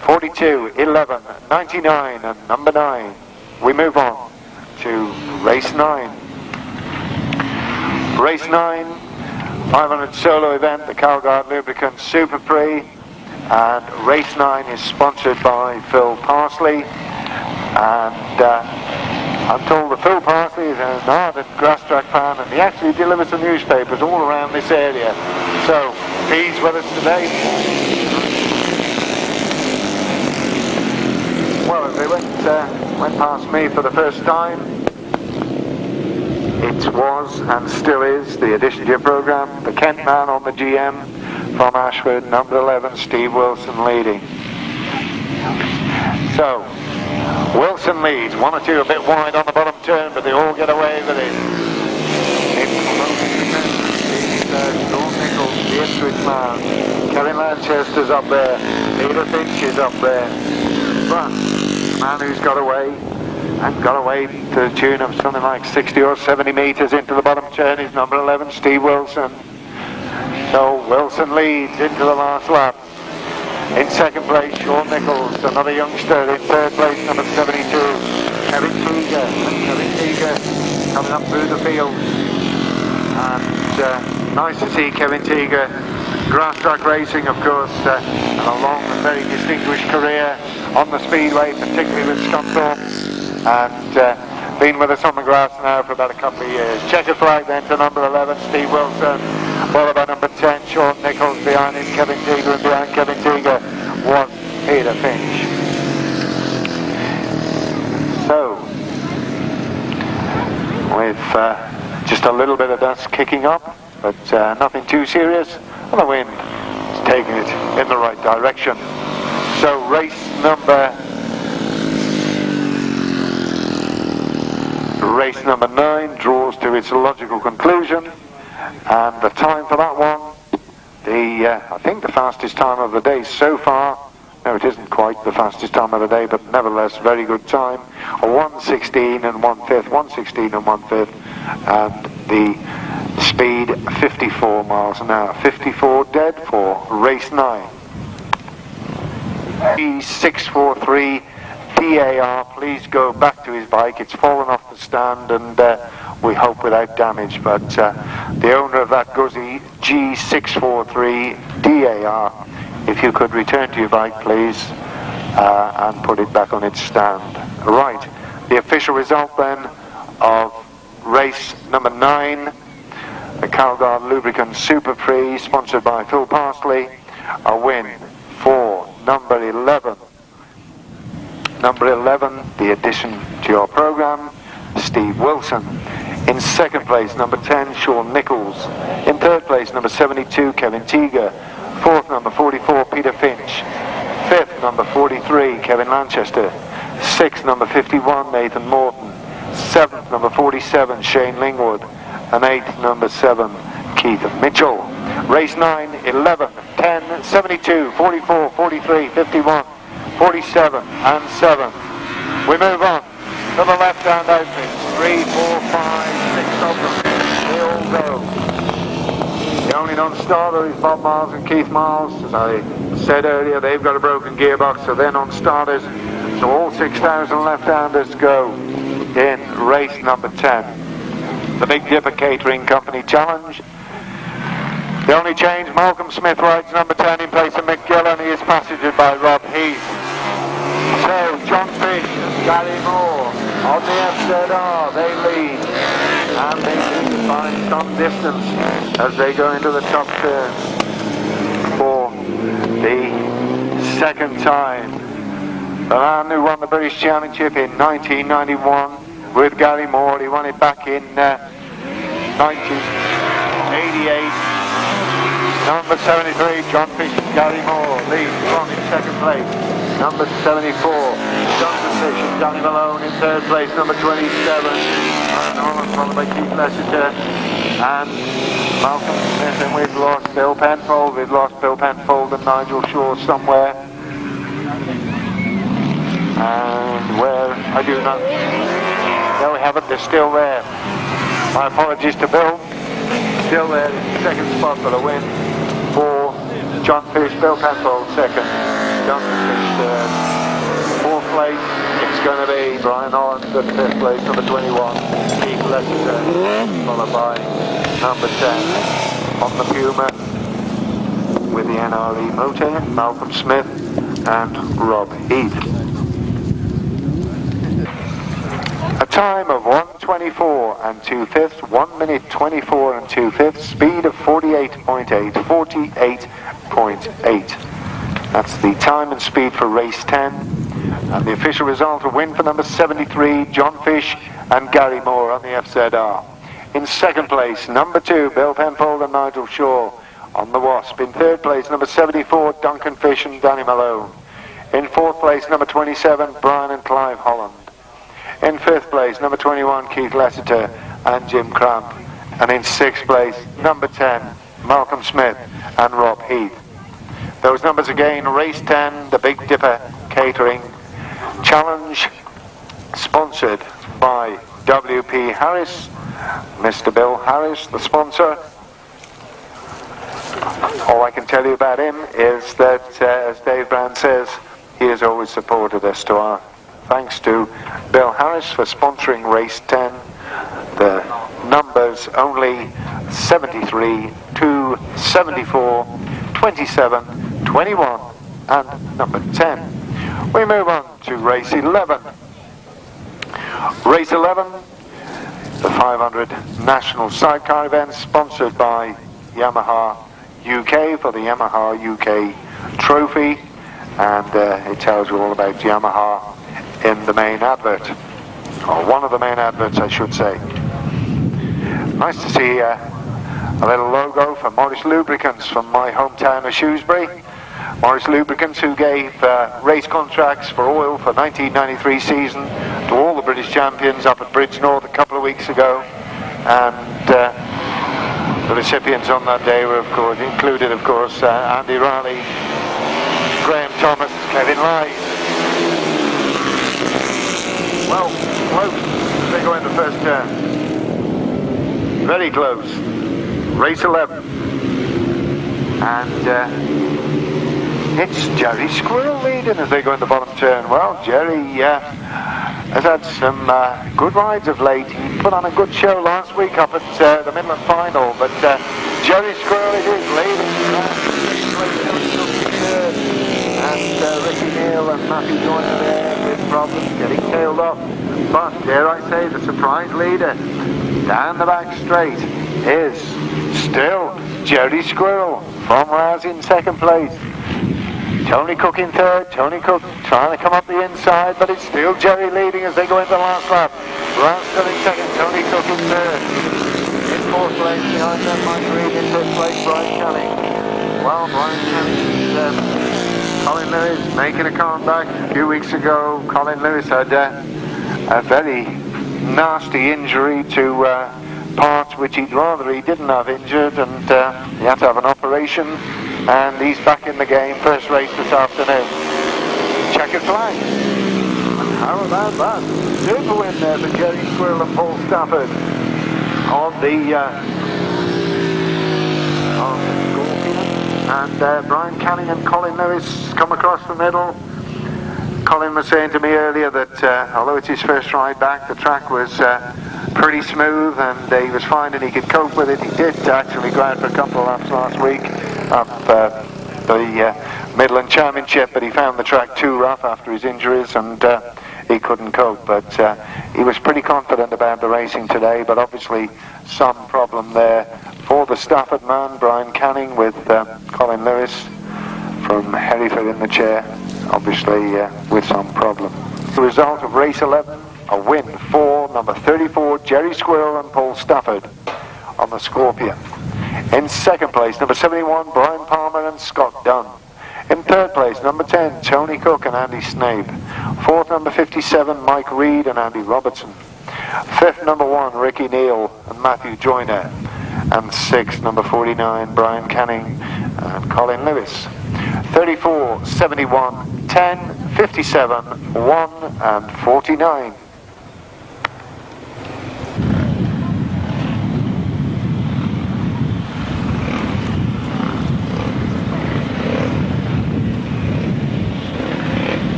42, 11, 99 and number 9. We move on to race 9. Race 9, 500 solo event, the Calgard Lubricant Super Prix, and race 9 is sponsored by Phil Parsley, and I'm told that Phil Parsley is an ardent Grasstrack fan, and he actually delivers some newspapers all around this area. So he's with us today. Well, as they went past me for the first time, it was and still is the addition to your programme, the Kent man on the GM from Ashford, number 11, Steve Wilson leading. So, Wilson leads, 1 or 2 a bit wide on the bottom turn, but they all get away with it. Sean Nichols, the Ipswich man, Kevin Lanchester's up there, Peter Finch is up there, but the man who's got away to the tune of something like 60 or 70 metres into the bottom turn is number 11, Steve Wilson. So Wilson leads into the last lap. In second place, Sean Nichols, another youngster. In third place, number 72, Kevin Teager. Kevin Teager coming up through the field. And nice to see Kevin Teager. Grasstrack racing, of course, and a long and very distinguished career on the speedway, particularly with Scunthorpe. And been with us on the grass now for about a couple of years. Checkered flag then to number 11, Steve Wilson, followed by number 10, Sean Nichols, behind him Kevin Teager, and behind Kevin Teager was Peter Finch. So, with just a little bit of dust kicking up, but nothing too serious, and the wind is taking it in the right direction. So race number 9 draws to its logical conclusion, and the time for that one, I think the fastest time of the day so far. No, it isn't quite the fastest time of the day, but nevertheless very good time. A 1:16 and 1/5, 1:16 and 1/5, and the speed 54 miles an hour. 54 dead for race 9. G643 DAR, please go back to his bike. It's fallen off the stand, and we hope without damage, but the owner of that Guzzi G643 DAR, if you could return to your bike, please, and put it back on its stand. Right, the official result then of race number 9, the Calgard Lubricant Super Prix, sponsored by Phil Parsley. A win for number 11. Number 11, the addition to your programme, Steve Wilson. In second place, number 10, Sean Nichols. In third place, number 72, Kevin Teager. Fourth, number 44, Peter Finch. Fifth, number 43, Kevin Lanchester. Sixth, number 51, Nathan Morton. Seventh, number 47, Shane Lingwood. And eighth, number 7, Keith Mitchell. Race 9, 11, 10, 72, 44, 43, 51, 47 and 7. We move on to the left-hand outfits. 3, 4, 5, 6 of them. They all go. The only non-starter is Bob Miles and Keith Miles. As I said earlier, they've got a broken gearbox, so they're non-starters. So all 6,000 left-handers go in race number 10. The Big Dipper Catering Company Challenge. The only change, Malcolm Smith rides number 10 in place of Mick Gillen. He is passengered by Rob Heath. So John Fish and Gary Moore on the FZR, they lead. And they lead by some distance as they go into the top turn for the second time. The man who won the British Championship in 1991 with Gary Moore, he won it back in 1988. Number 73, John Fish and Gary Moore lead strong in second place. Number 74, Jonathan Fish and Danny Malone in third place. Number 27, and Holland followed by Keith Lessiter and Malcolm Smith. And we've lost Bill Penfold. We've lost Bill Penfold and Nigel Shaw somewhere. And where, I do not, no we haven't, they're still there. My apologies to Bill. Still there in second spot for the win for John Fish. Bill Penfold second, Jonathan Fish third. Fourth place, it's going to be Brian Holland at fifth place, number 21. Keith Lessiter, followed by number 10 on the Puma with the NRE motor, Malcolm Smith and Rob Heath. A time of 1:24 and 2/5, 1 minute 24 and 2/5, speed of 48.8, 48.8. That's the time and speed for race 10. And the official result, a win for number 73, John Fish and Gary Moore on the FZR. In second place, number 2, Bill Penfold and Nigel Shaw on the Wasp. In third place, number 74, Duncan Fish and Danny Malone. In fourth place, number 27, Brian and Clive Holland. In fifth place, number 21, Keith Lessiter and Jim Cramp. And in sixth place, number 10, Malcolm Smith and Rob Heath. Those numbers again, race 10, the Big Dipper Catering Challenge, sponsored by WP Harris, Mr. Bill Harris, the sponsor. All I can tell you about him is that, as Dave Brand says, he has always supported us. To our thanks to Bill Harris for sponsoring race 10. The numbers only 73, 2, 74, 27, 21 and number 10. We move on to race 11. Race 11, the 500 National Sidecar event, sponsored by Yamaha UK for the Yamaha UK Trophy. And it tells you all about Yamaha in the main advert, or one of the main adverts I should say. Nice to see a little logo for Morris Lubricants from my hometown of Shrewsbury. Morris Lubricants, who gave race contracts for oil for 1993 season to all the British champions up at Bridge North a couple of weeks ago. And the recipients on that day were included of course Andy Riley, Graham Thomas, Kevin Lyde. Well, close. They go in the first turn. Very close. Race 11. And it's Jerry Squirrel leading as they go in the bottom turn. Well, Jerry has had some good rides of late. He put on a good show last week up at the Midland Final. But Jerry Squirrel it is leading. And Ricky Neal and Matthew Joyner there with problems getting tailed off. But dare I say, the surprise leader down the back straight is still Jerry Squirrel from Raz in second place. Tony Cook in third. Tony Cook trying to come up the inside, but it's still Jerry leading as they go into the last lap. Raz still in second. Tony Cook in third. In fourth place behind them, Mike Reed in fifth place. Brian Canning. Well, Brian Canning. Colin Lewis making a comeback. A few weeks ago, Colin Lewis had a very nasty injury to part spots which he didn't have injured, and he had to have an operation, and he's back in the game. First race this afternoon. Checkered flag. And how about that? Super win there for Gary Squirrel and Paul Stafford on the Scorpion. And Brian Canning and Colin Lewis come across the middle. Colin was saying to me earlier that although it's his first ride back, the track was pretty smooth, and he was finding he could cope with it. He did actually go out for a couple of laps last week up the Midland Championship, but he found the track too rough after his injuries, and he couldn't cope. But he was pretty confident about the racing today, but obviously some problem there for the Stafford man, Brian Canning, with Colin Lewis from Hereford in the chair, obviously with some problem. The result of race 11, a win for number 34, Jerry Squirrel and Paul Stafford on the Scorpion. In second place, number 71, Brian Palmer and Scott Dunn. In third place, number 10, Tony Cook and Andy Snape. Fourth, number 57, Mike Reed and Andy Robertson. Fifth, number 1, Ricky Neal and Matthew Joyner. And sixth, number 49, Brian Canning and Colin Lewis. 34, 71, 10, 57, 1 and 49.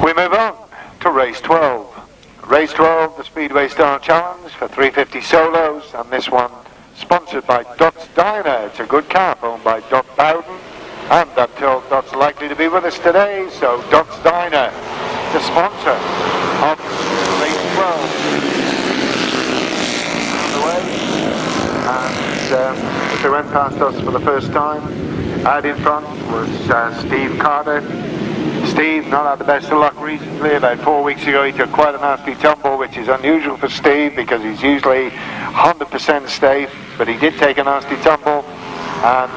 We move on to race 12. Race 12, the Speedway Star Challenge for 350 solos, and this one sponsored by Dot's Diner. It's a good car owned by Dot Bowden, and I'm told Dot's likely to be with us today, so Dot's Diner, the sponsor of race 12. On the way, and as they went past us for the first time, out in front was Steve Carter. Steve not had the best of luck recently. About 4 weeks ago he took quite a nasty tumble, which is unusual for Steve because he's usually 100% safe, but he did take a nasty tumble, and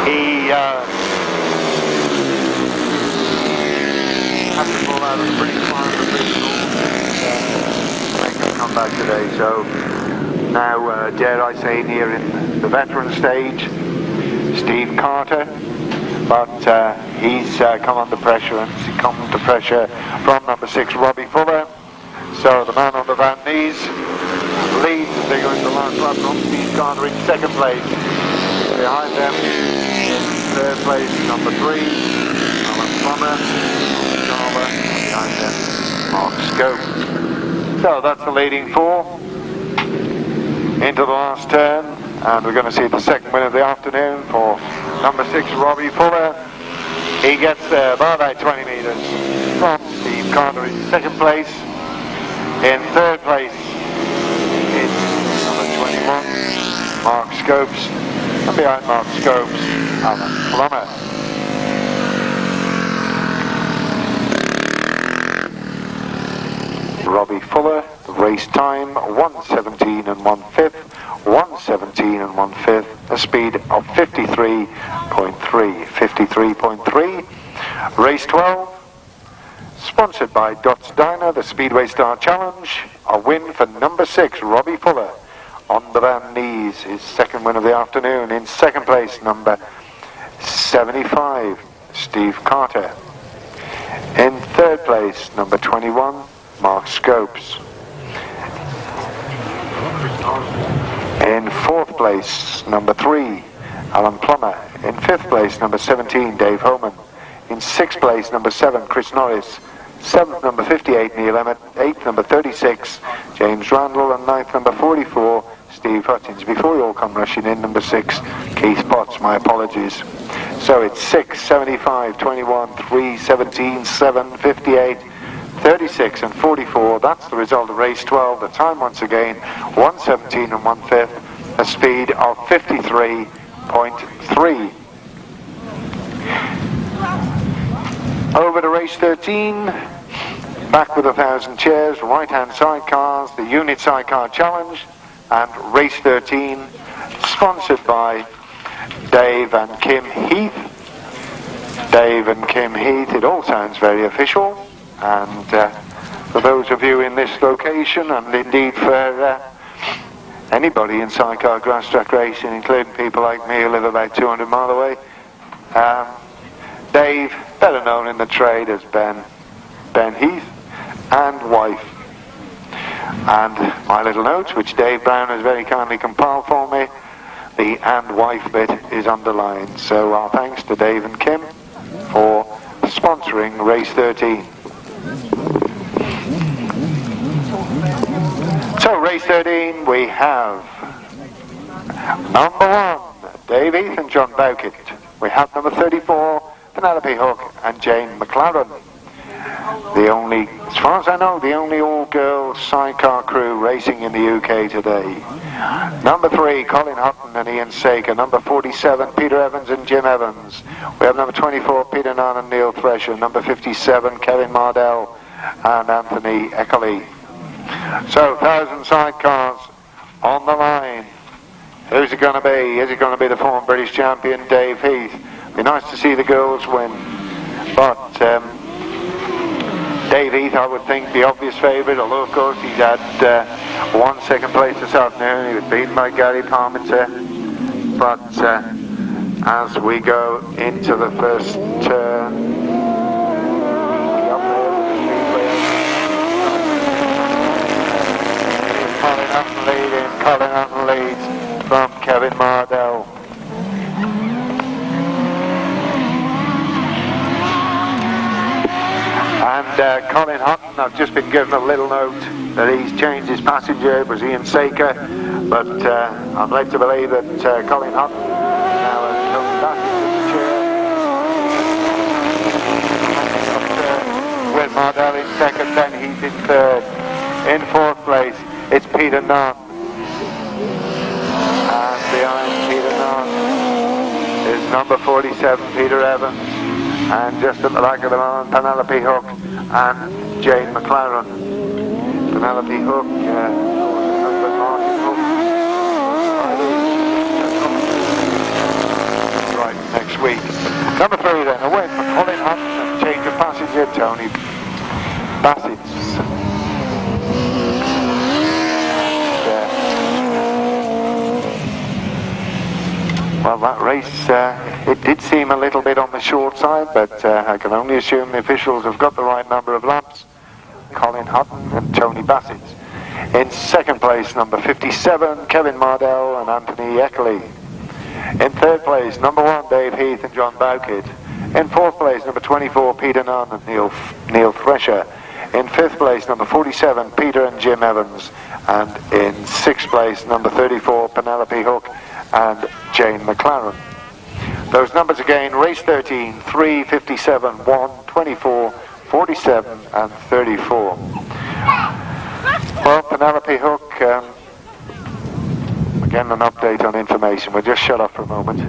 he had to pull out of the pretty far in the regional and make him come back today. So now, dare I say, near in the veteran stage, Steve Carter, but he's come under pressure, and he's come under pressure from number 6, Robbie Fuller. So the man on the Van Knees leads as they go into the last lap from Steve Carter in second place. Behind them, in third place, number 3, Alan Plummer, and behind them, Mark Scope. So that's the leading 4 into the last turn, and we're going to see the second win of the afternoon for number 6, Robbie Fuller. He gets there by about 20 metres from Steve Carter in second place. In third place is number 21, Mark Scopes, and behind Mark Scopes, Alan Plummer. Robbie Fuller, the race time 1:17 and 1/5, 1:17 and 1/5, a speed of 53.3. Race 12, sponsored by Dot's Diner, the Speedway Star Challenge, a win for number 6, Robbie Fuller on the Van Knees, his second win of the afternoon. In second place, number 75, Steve Carter. In third place, number 21, Mark Scopes. In fourth place, number 3, Alan Plummer. In fifth place, number 17, Dave Homan. In sixth place, number 7, Chris Norris. Seventh, number 58, Neil Emmett. Eighth, number 36, James Randall. And ninth, number 44, Steve Hutchins. Before you all come rushing in, number 6, Keith Potts. My apologies. So it's 6, 75, 21, 3, 17, 7, 58, 36 and 44. That's the result of race 12. The time once again 1:17 and 1/5, a speed of 53.3. Over to race 13, back with 1,000 chairs, right hand sidecars, the unit sidecar challenge, and race 13 sponsored by Dave and Kim Heath. Dave and Kim Heath. It all sounds very official, and for those of you in this location, and indeed for anybody in Sidecar Grasstrack racing, including people like me who live about 200 miles away, Dave, better known in the trade as Ben Heath, and wife. And my little notes, which Dave Brown has very kindly compiled for me, the and wife bit is underlined. So our thanks to Dave and Kim for sponsoring race 13. So race 13, we have number 1, Dave Heath and John Bowkett. We have number 34, Penelope Hook and Jane McLaren. The only, as far as I know, the only all-girls sidecar crew racing in the UK today. Number 3, Colin Hutton and Ian Saker. Number 47, Peter Evans and Jim Evans. We have number 24, Peter Nunn and Neil Thresher. Number 57, Kevin Mardell and Anthony Eckerley. So, 1,000 sidecars on the line. Who's it going to be? Is it going to be the former British champion Dave Heath? Be nice to see the girls win, but Dave Heath, I would think, the obvious favourite, although of course he's had 1 second place this afternoon. He was beaten by Gary Parmenter. But as we go into the first turn, Colin Hutton leads from Kevin Mardell. And Colin Hutton, I've just been given a little note that he's changed his passenger. It was Ian Saker, but I'm led to believe that Colin Hutton now has come back into the chair. With Mardell in second, Ben Heath in third. In fourth place, it's Peter Nunn. And behind Peter Nunn is number 47, Peter Evans. And just at the back of the line, Penelope Hook and Jane McLaren. Penelope Hook, right, next week. Number 3 then, away for Colin Hutton and change of passenger, Tony Bassett. Well, that race, it did seem a little bit on the short side, but I can only assume the officials have got the right number of laps. Colin Hutton and Tony Bassett. In second place, number 57, Kevin Mardell and Anthony Eckerley. In third place, number 1, Dave Heath and John Bowkett. In fourth place, number 24, Peter Nunn and Neil Thresher. In fifth place, number 47, Peter and Jim Evans. And in sixth place, number 34, Penelope Hook and Jane McLaren. Those numbers again: race 13, 3, 57, 1, 24, 47 and 34. Well, Penelope Hook, again an update on information. We'll just shut off for a moment.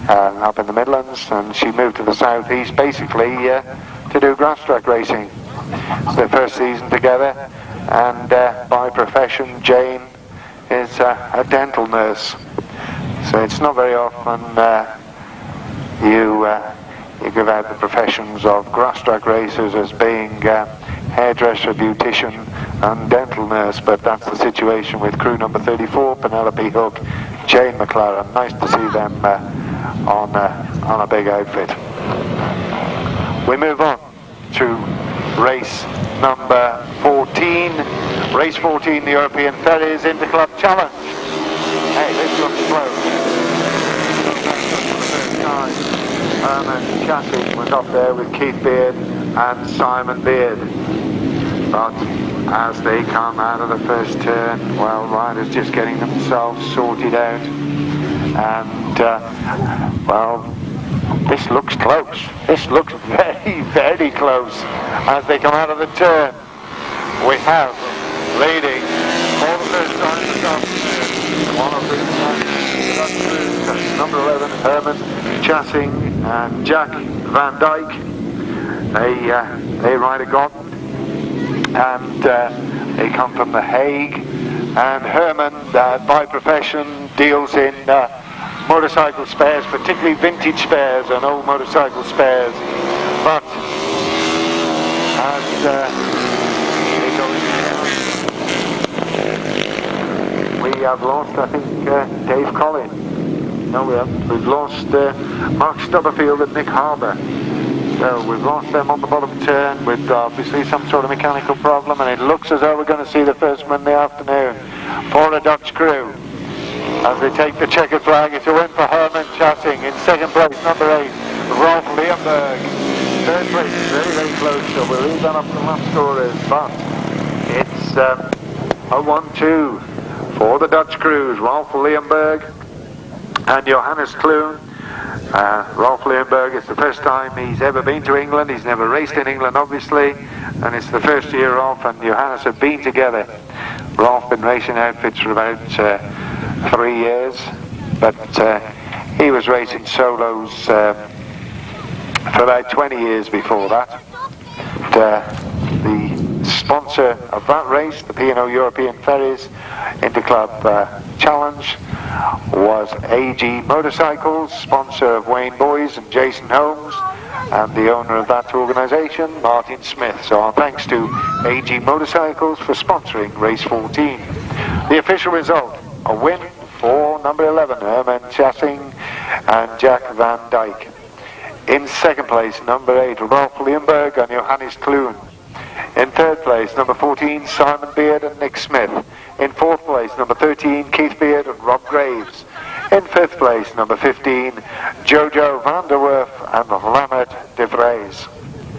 Up in the Midlands, and she moved to the southeast basically to do Grasstrack racing. It's their first season together, and by profession Jane is a dental nurse. So it's not very often you give out the professions of Grasstrack racers as being hairdresser, beautician and dental nurse, but that's the situation with crew number 34, Penelope Hook, Jane McLaren. Nice to see them on a big outfit. We move on to race number 14. Race 14, the European Ferries Interclub Challenge. Hey, this looks close. Herman Chassis was up there with Keith Beard and Simon Beard. But as they come out of the first turn, well, riders just getting themselves sorted out. And, well, this looks close. This looks very, very close. As they come out of the turn, we have leading for the first time this afternoon, one of the number 11, Herman Chassing and Jack Van Dyke. They ride a got, and they come from The Hague. And Herman, by profession, deals in motorcycle spares, particularly vintage spares and old motorcycle spares. But as we have lost, I think, Dave Collin. No, we haven't. We've lost Mark Stubberfield and Nick Harbour. So we've lost them on the bottom turn with obviously some sort of mechanical problem, and it looks as though we're going to see the first one in the afternoon for the Dutch crew. As they take the checkered flag, it's a win for Herman Chassing. In second place, number 8, Rolf Leonberg. Third place is very, very close, so we'll leave that up to the lap scorers, but it's a 1-2 for the Dutch crews, Rolf Leonberg and Johannes Kloon. Rolf Leonberg, it's the first time he's ever been to England. He's never raced in England, obviously, and it's the first year Rolf and Johannes have been together. Rolf been racing outfits for about 3 years, but he was racing solos for about 20 years before that. The sponsor of that race, the P&O European Ferries Interclub Challenge, was AG Motorcycles, sponsor of Wayne Boys and Jason Holmes, and the owner of that organisation, Martin Smith. So our thanks to AG Motorcycles for sponsoring race 14. The official result, a win for number 11, Herman Chassing and Jack Van Dyke. In second place, number 8, Rolf Leonberg and Johannes Kloon. In third place, number 14, Simon Beard and Nick Smith. In fourth place, number 13, Keith Beard and Rob Graves. In fifth place, number 15, Jojo van der Werf and Lammert de Vries.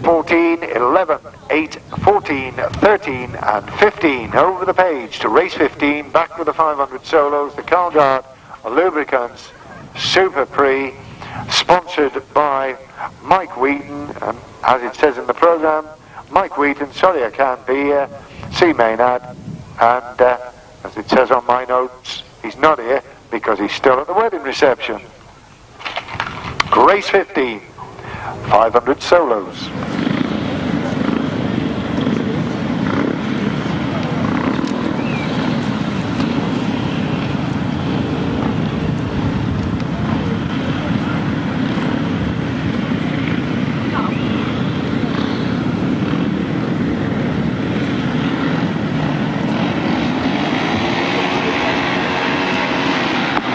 14, 11, 8, 14, 13 and 15. Over the page to race 15, back with the 500 solos, the Calgard Lubricants Super Prix, sponsored by Mike Wheaton, and as it says in the programme, Mike Wheaton, sorry I can't be here, C. Maynard, and as it says on my notes, he's not here because he's still at the wedding reception. Race 15, 500 solos.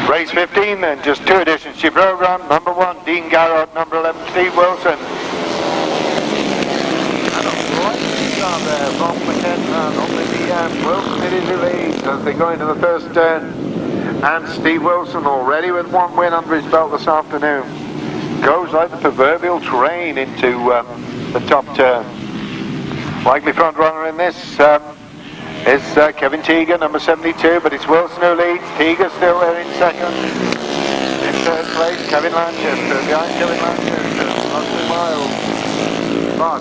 Race 15 then, just 2 additions to your programme. Number 1, Dean Garrod, number 11, Steve Wilson. And a right start there from McKenna on the Wilson it is released as they go into the first turn. And Steve Wilson already with 1 win under his belt this afternoon. Goes like the proverbial train into the top turn. Likely front runner in this is Kevin Teager, number 72, but it's Wilson who leads. Teager still there in second. In third place, Kevin Lanchester. Behind Kevin Lanchester, not 2 miles. But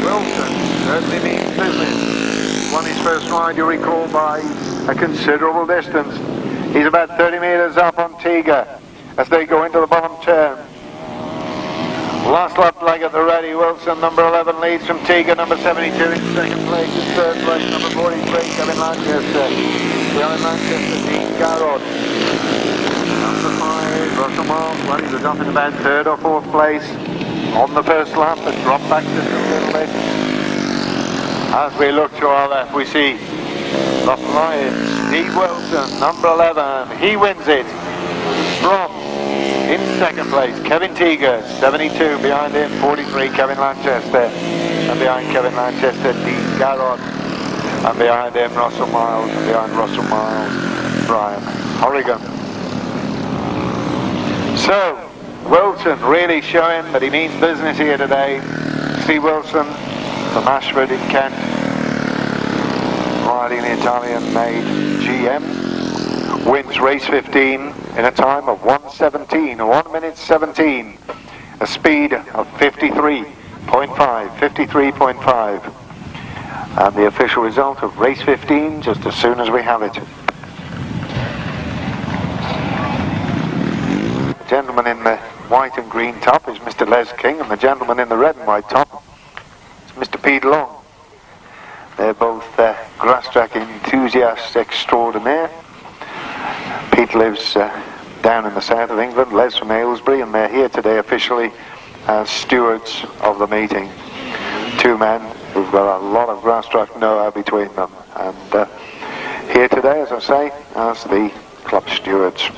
Wilson certainly means business. Won his first ride, you recall, by a considerable distance. He's about 30 metres up on Teager as they go into the bottom turn. Last lap leg at the ready. Wilson, number 11, leads from Teager, number 72 in second place. In third place, number 43, Kevin Lanchester. Behind Lanchester, Dean Garrod. Number 5, Russell Miles. Well, he was up in about 3rd or 4th place on the first lap, but dropped back just a little bit. As we look to our left, we see the flying Steve Wilson, number 11. He wins it from, in second place, Kevin Teager, 72. Behind him, 43, Kevin Lanchester. And behind Kevin Lanchester, Dean Garrod. And behind him, Russell Miles. And behind Russell Miles, Brian Horrigan. So, Wilson really showing that he means business here today. Steve Wilson from Ashford in Kent, riding the Italian-made GM. Wins race 15 in a time of 1:17, 1 minute 17, a speed of 53.5. And the official result of race 15 just as soon as we have it. The gentleman in the white and green top is Mr. Les King, and the gentleman in the red and white top is Mr. Pete Long. They're both Grasstrack enthusiasts extraordinaire. Pete lives down in the south of England, Les from Aylesbury, and they're here today officially as stewards of the meeting. Two men who've got a lot of Grasstrack know-how between them, and here today, as I say, as the club stewards.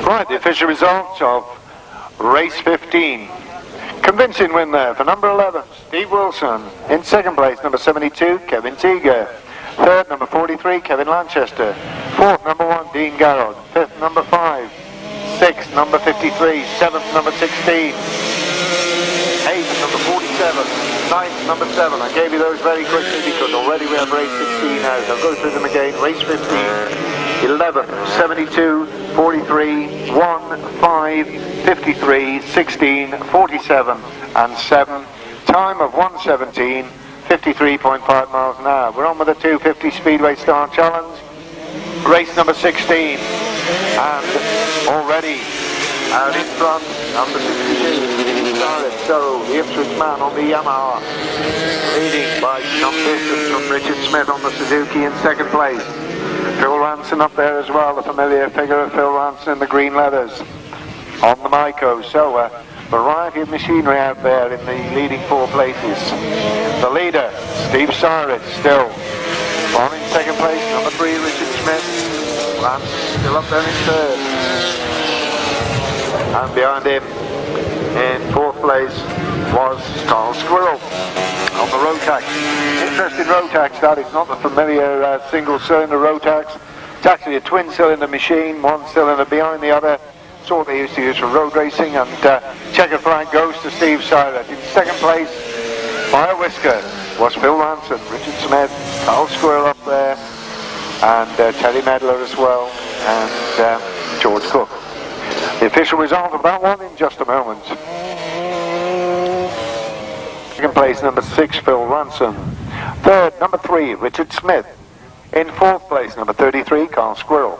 Right, the official results of race 15. Convincing win there for number 11, Steve Wilson. In second place, number 72, Kevin Teager. Third, number 43, Kevin Lanchester. Fourth, number 1, Dean Garrod. Fifth, number 5. Sixth, number 53. Seventh, number 16. Eighth, number 47. Ninth, number 7. I gave you those very quickly because already we have race 16 out. I'll go through them again. Race 15. 11, 72, 43, 1, 5, 53, 16, 47 and 7. Time of 1:17, 53.5 miles an hour. We're on with the 250 Speedway Star Challenge. Race number 16. And already out in front, number 62. So the Ipswich man on the Yamaha, leading by some distance from Richard Smith on the Suzuki in second place. Phil Ranson up there as well, the familiar figure of Phil Ranson in the green leathers on the Myco. So a variety of machinery out there in the leading 4 places. The leader, Steve Cyrus, still on in second place, number 3, Richard Smith. Ranson still up there in third. And behind him in 4th place was Carl Squirrel on the Rotax. Interesting Rotax that. It's not the familiar single-cylinder Rotax. It's actually a twin-cylinder machine, one cylinder behind the other. Sort they used to use for road racing, and checkered flag goes to Steve Cyrus. In second place, by a whisker, was Phil Ranson, Richard Smith, Carl Squirrel up there, and Terry Medler as well, and George Cook. The official result of that one in just a moment. Second place, number 6, Phil Ranson. Third, number 3, Richard Smith. In 4th place, number 33, Carl Squirrel.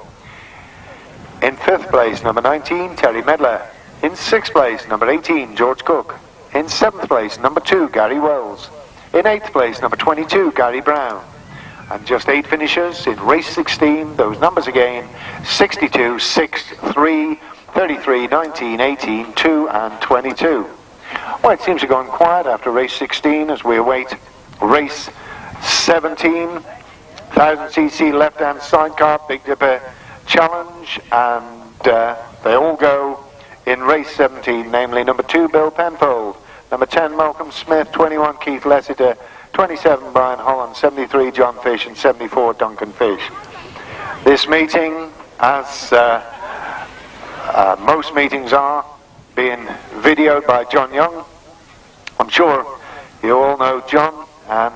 In 5th place, number 19, Terry Medler. In 6th place, number 18, George Cook. In 7th place, number 2, Gary Wells. In 8th place, number 22, Gary Brown. And just 8 finishers in race 16, those numbers again, 62, 6, 3, 33, 19, 18, 2 and 22. Well, it seems to have gone quiet after race 16 as we await race 17. 1000cc left-hand sidecar, Big Dipper Challenge, and they all go in race 17, namely number 2, Bill Penfold, number 10, Malcolm Smith, 21, Keith Lessiter, 27, Brian Holland, 73, John Fish, and 74, Duncan Fish. This meeting, as most meetings are, being videoed by John Young. I'm sure you all know John, and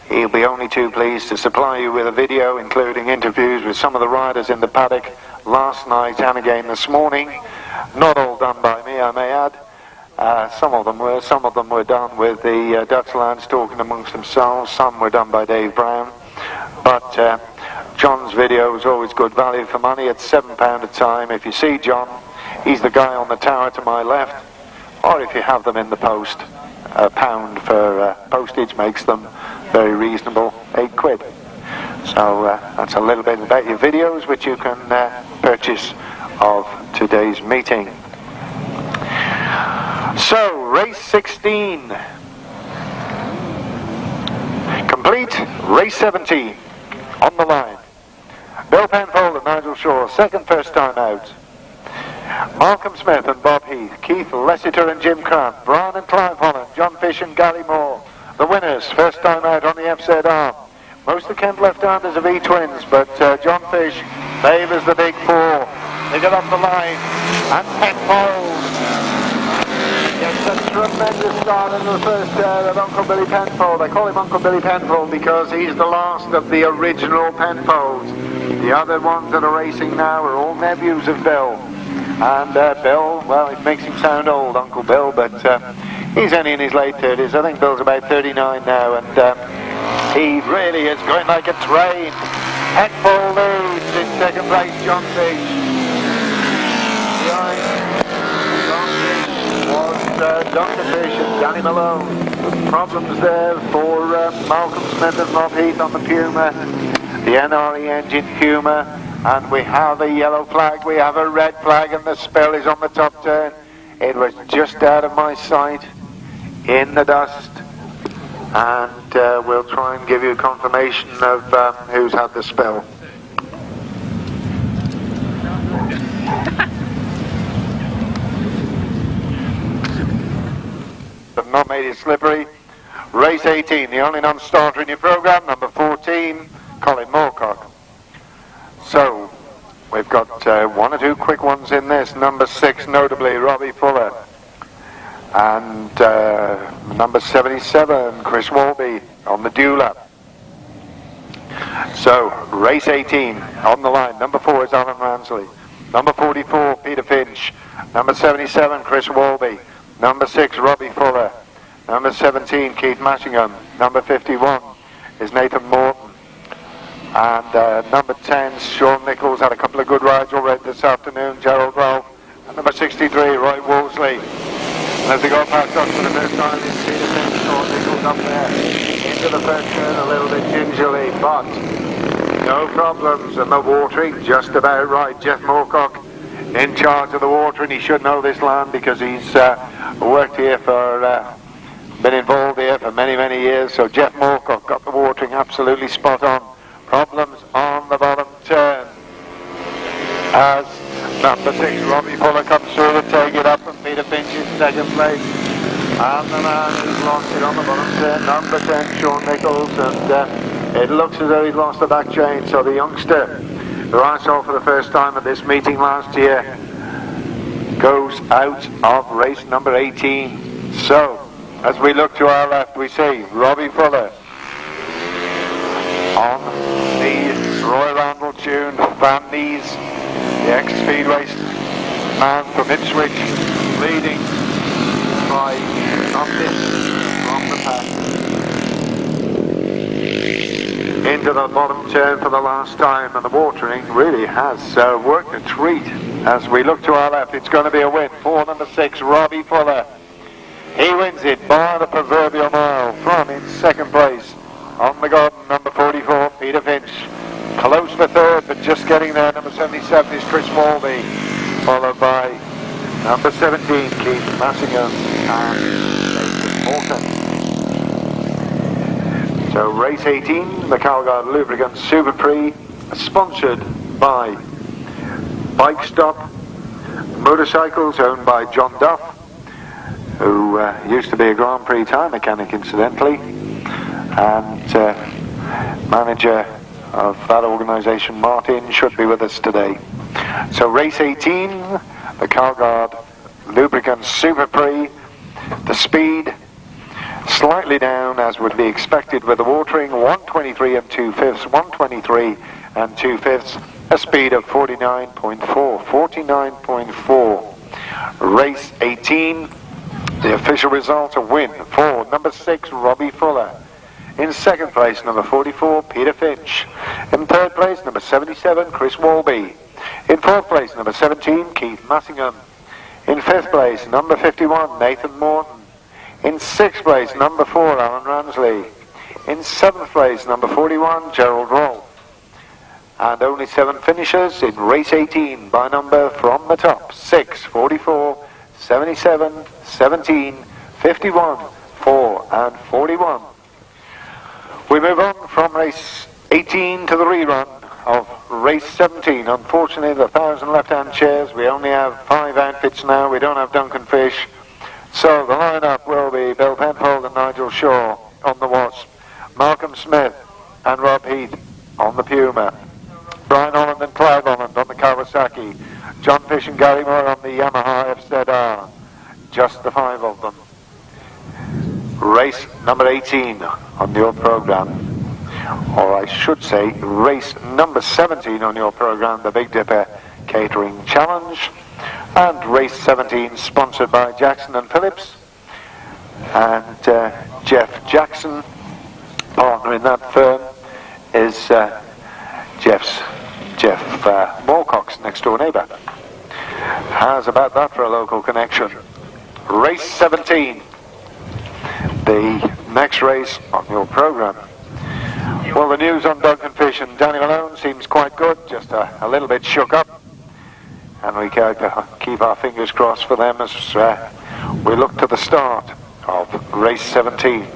he'll be only too pleased to supply you with a video including interviews with some of the riders in the paddock last night and again this morning. Not all done by me, I may add. Some of them were done with the Dutchlands talking amongst themselves. Some were done by Dave Brown. But John's video is always good value for money. It's £7 a time. If you see John, he's the guy on the tower to my left. Or if you have them in the post, £1 for postage makes them very reasonable, £8. So that's a little bit about your videos, which you can purchase of today's meeting. So, race 16. Complete. Race 17. On the line. Bill Penfold and Nigel Shaw, second first time out. Malcolm Smith and Bob Heath, Keith Lessiter and Jim Crant, Brian and Clive Holland, John Fish and Gary Moore. The winners, first time out on the FZR. Most of the Kent left-handers are E-twins, but John Fish favours the big 4. They get up the line, and Penfold gets a tremendous start in the first of Uncle Billy Penfold. I call him Uncle Billy Penfold because he's the last of the original Penfolds. The other ones that are racing now are all nephews of Bill. And Bill, well, it makes him sound old, Uncle Bill, but he's only in his late 30s. I think Bill's about 39 now, and he really is going like a train. Penfold leads in second place, John Fish. Behind John Fish was Dr. Fish and Danny Malone. Problems there for Malcolm Smith and Rob Heath on the Puma. The NRE engine Puma. And we have a yellow flag, we have a red flag, and the spell is on the top turn. It was just out of my sight, in the dust. And we'll try and give you confirmation of who's had the spell. But not made it slippery. Race 18, the only non-starter in your programme, number 14, Colin Moorcock. So, we've got one or two quick ones in this. Number 6, notably, Robbie Fuller. And number 77, Chris Walby on the dewlap. So, race 18 on the line. Number 4 is Alan Ransley. Number 44, Peter Finch. Number 77, Chris Walby. Number 6, Robbie Fuller. Number 17, Keith Mashingham. Number 51 is Nathan Morton. And number 10, Sean Nichols, had a couple of good rides already this afternoon, Gerald Rolfe. And number 63, Roy Wolseley. And as they go past us for the first time, it's Peter Finch, Sean Nichols up there. Into the first turn a little bit gingerly, but no problems. And the watering just about right. Jeff Moorcock in charge of the watering. He should know this land because he's worked here for, been involved here for many, many years. So Jeff Moorcock got the watering absolutely spot on. Problems on the bottom turn as number 6 Robbie Fuller comes through to take it up, and Peter Finch in second place, and the man who's lost it on the bottom turn, number 10 Sean Nichols, and it looks as though he's lost the back chain. So the youngster who I saw for the first time at this meeting last year goes out of race number 18. So as we look to our left, we see Robbie Fuller on the Roy Randall tune, Van Nees, the ex-Speedway man from Ipswich, leading by Optis from the pack. Into the bottom turn for the last time, and the watering really has worked a treat. As we look to our left, it's going to be a win for number 6, Robbie Fuller. He wins it by the proverbial mile from in second place. On the garden, number 44, Peter Finch. Close for third, but just getting there. Number 77 is Chris Walby, followed by number 17, Keith Massingham, and Nathan Morton. So race 18, the Calgard Lubricant Super Prix, sponsored by Bike Stop Motorcycles, owned by John Duff, who used to be a Grand Prix tyre mechanic, incidentally, and manager of that organisation, Martin, should be with us today. So race 18, the Calgard Lubricant Super Prix, the speed slightly down as would be expected with the watering, 123 and 2/5, 123 and 2/5, a speed of 49.4. Race 18, the official result, a win for number 6, Robbie Fuller. In second place, number 44, Peter Finch. In third place, number 77, Chris Walby. In fourth place, number 17, Keith Massingham. In fifth place, number 51, Nathan Morton. In sixth place, number 4, Alan Ransley. In seventh place, number 41, Gerald Rolfe. And only 7 finishers in race 18 by number from the top: 6, 44, 77, 17, 51, 4 and 41. We move on from race 18 to the rerun of race 17. Unfortunately, the 1,000 left-hand chairs, we only have 5 outfits now. We don't have Duncan Fish. So the lineup will be Bill Penfold and Nigel Shaw on the Wasp, Malcolm Smith and Rob Heath on the Puma, Brian Holland and Clive Holland on the Kawasaki, John Fish and Gary Moore on the Yamaha FZR. Just the 5 of them. Race number 18 on your programme, or I should say race number 17 on your programme, the Big Dipper Catering Challenge, and race 17 sponsored by Jackson and Phillips, and Jeff Jackson, partner in that firm, is Jeff Moorcock's next door neighbour. How's about that for a local connection? race 17, the next race on your programme. Well, the news on Duncan Fish and Danny Malone seems quite good, just a little bit shook up, and we can keep our fingers crossed for them as we look to the start of race 17.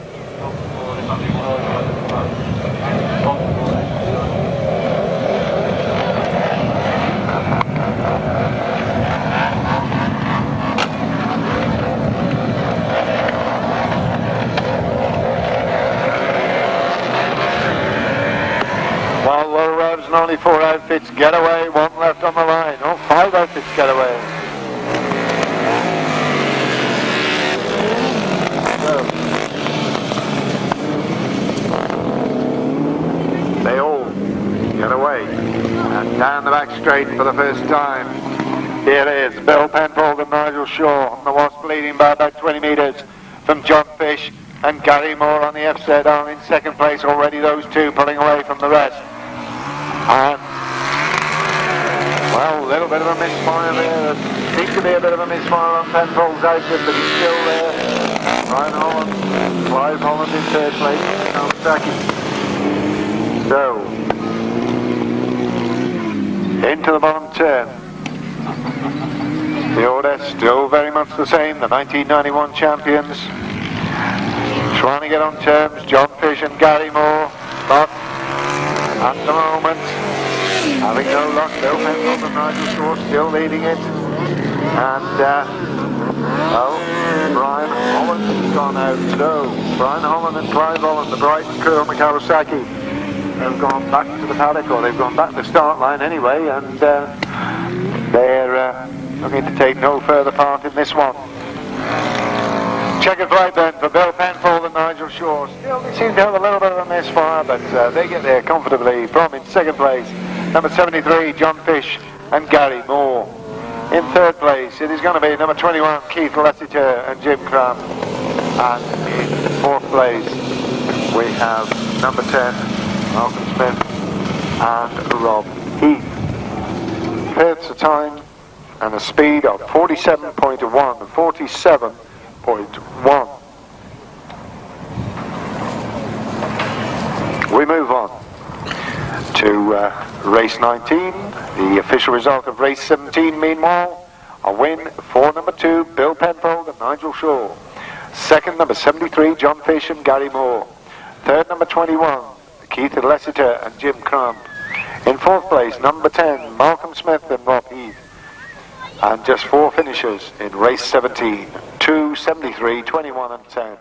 Well, low revs and only 4 outfits get away, 1 left on the line. Oh, 5 outfits get away. So, they all get away. And down the back straight for the first time. Here it is, Bill Penfold and Nigel Shaw on the Wasp, leading by about 20 metres from John Fish and Gary Moore on the FZ are in second place already, those two pulling away from the rest. And, well, a little bit of a misfire there. There seems to be a bit of a misfire on Penfold's outfit, but he's still there. Ryan Holland, Clive Holland in third place, and second. So, into the bottom turn. The order still very much the same, the 1991 champions. Trying to get on terms, John Fish and Gary Moore, but at the moment, having no luck. Bill Penfold and Nigel Shaw still leading it. And, well, Brian Holland has gone out. So, Brian Holland and Clive Holland, the Brighton crew on the Kawasaki, have gone back to the paddock, or they've gone back to the start line anyway, and they're looking to take no further part in this one. Checkered flag then for Bill Penfold and Nigel Shaw. Still they seem to have a little bit of a misfire, but they get there comfortably from in second place. Number 73, John Fish and Gary Moore. In third place, it is going to be number 21, Keith Lessiter and Jim Cramp. And in fourth place, we have number 10, Malcolm Smith and Rob Heath. Fifth's a time and a speed of 47.1, 47.1. We move on to race 19. The official result of race 17, meanwhile, a win for number 2, Bill Penfold and Nigel Shaw. Second, number 73, John Fish and Gary Moore. Third, number 21, Keith Lessiter and Jim Cramp. In fourth place, number 10, Malcolm Smith and Rob Heath. And just 4 finishers in race 17, 2, 73, 21 and 10.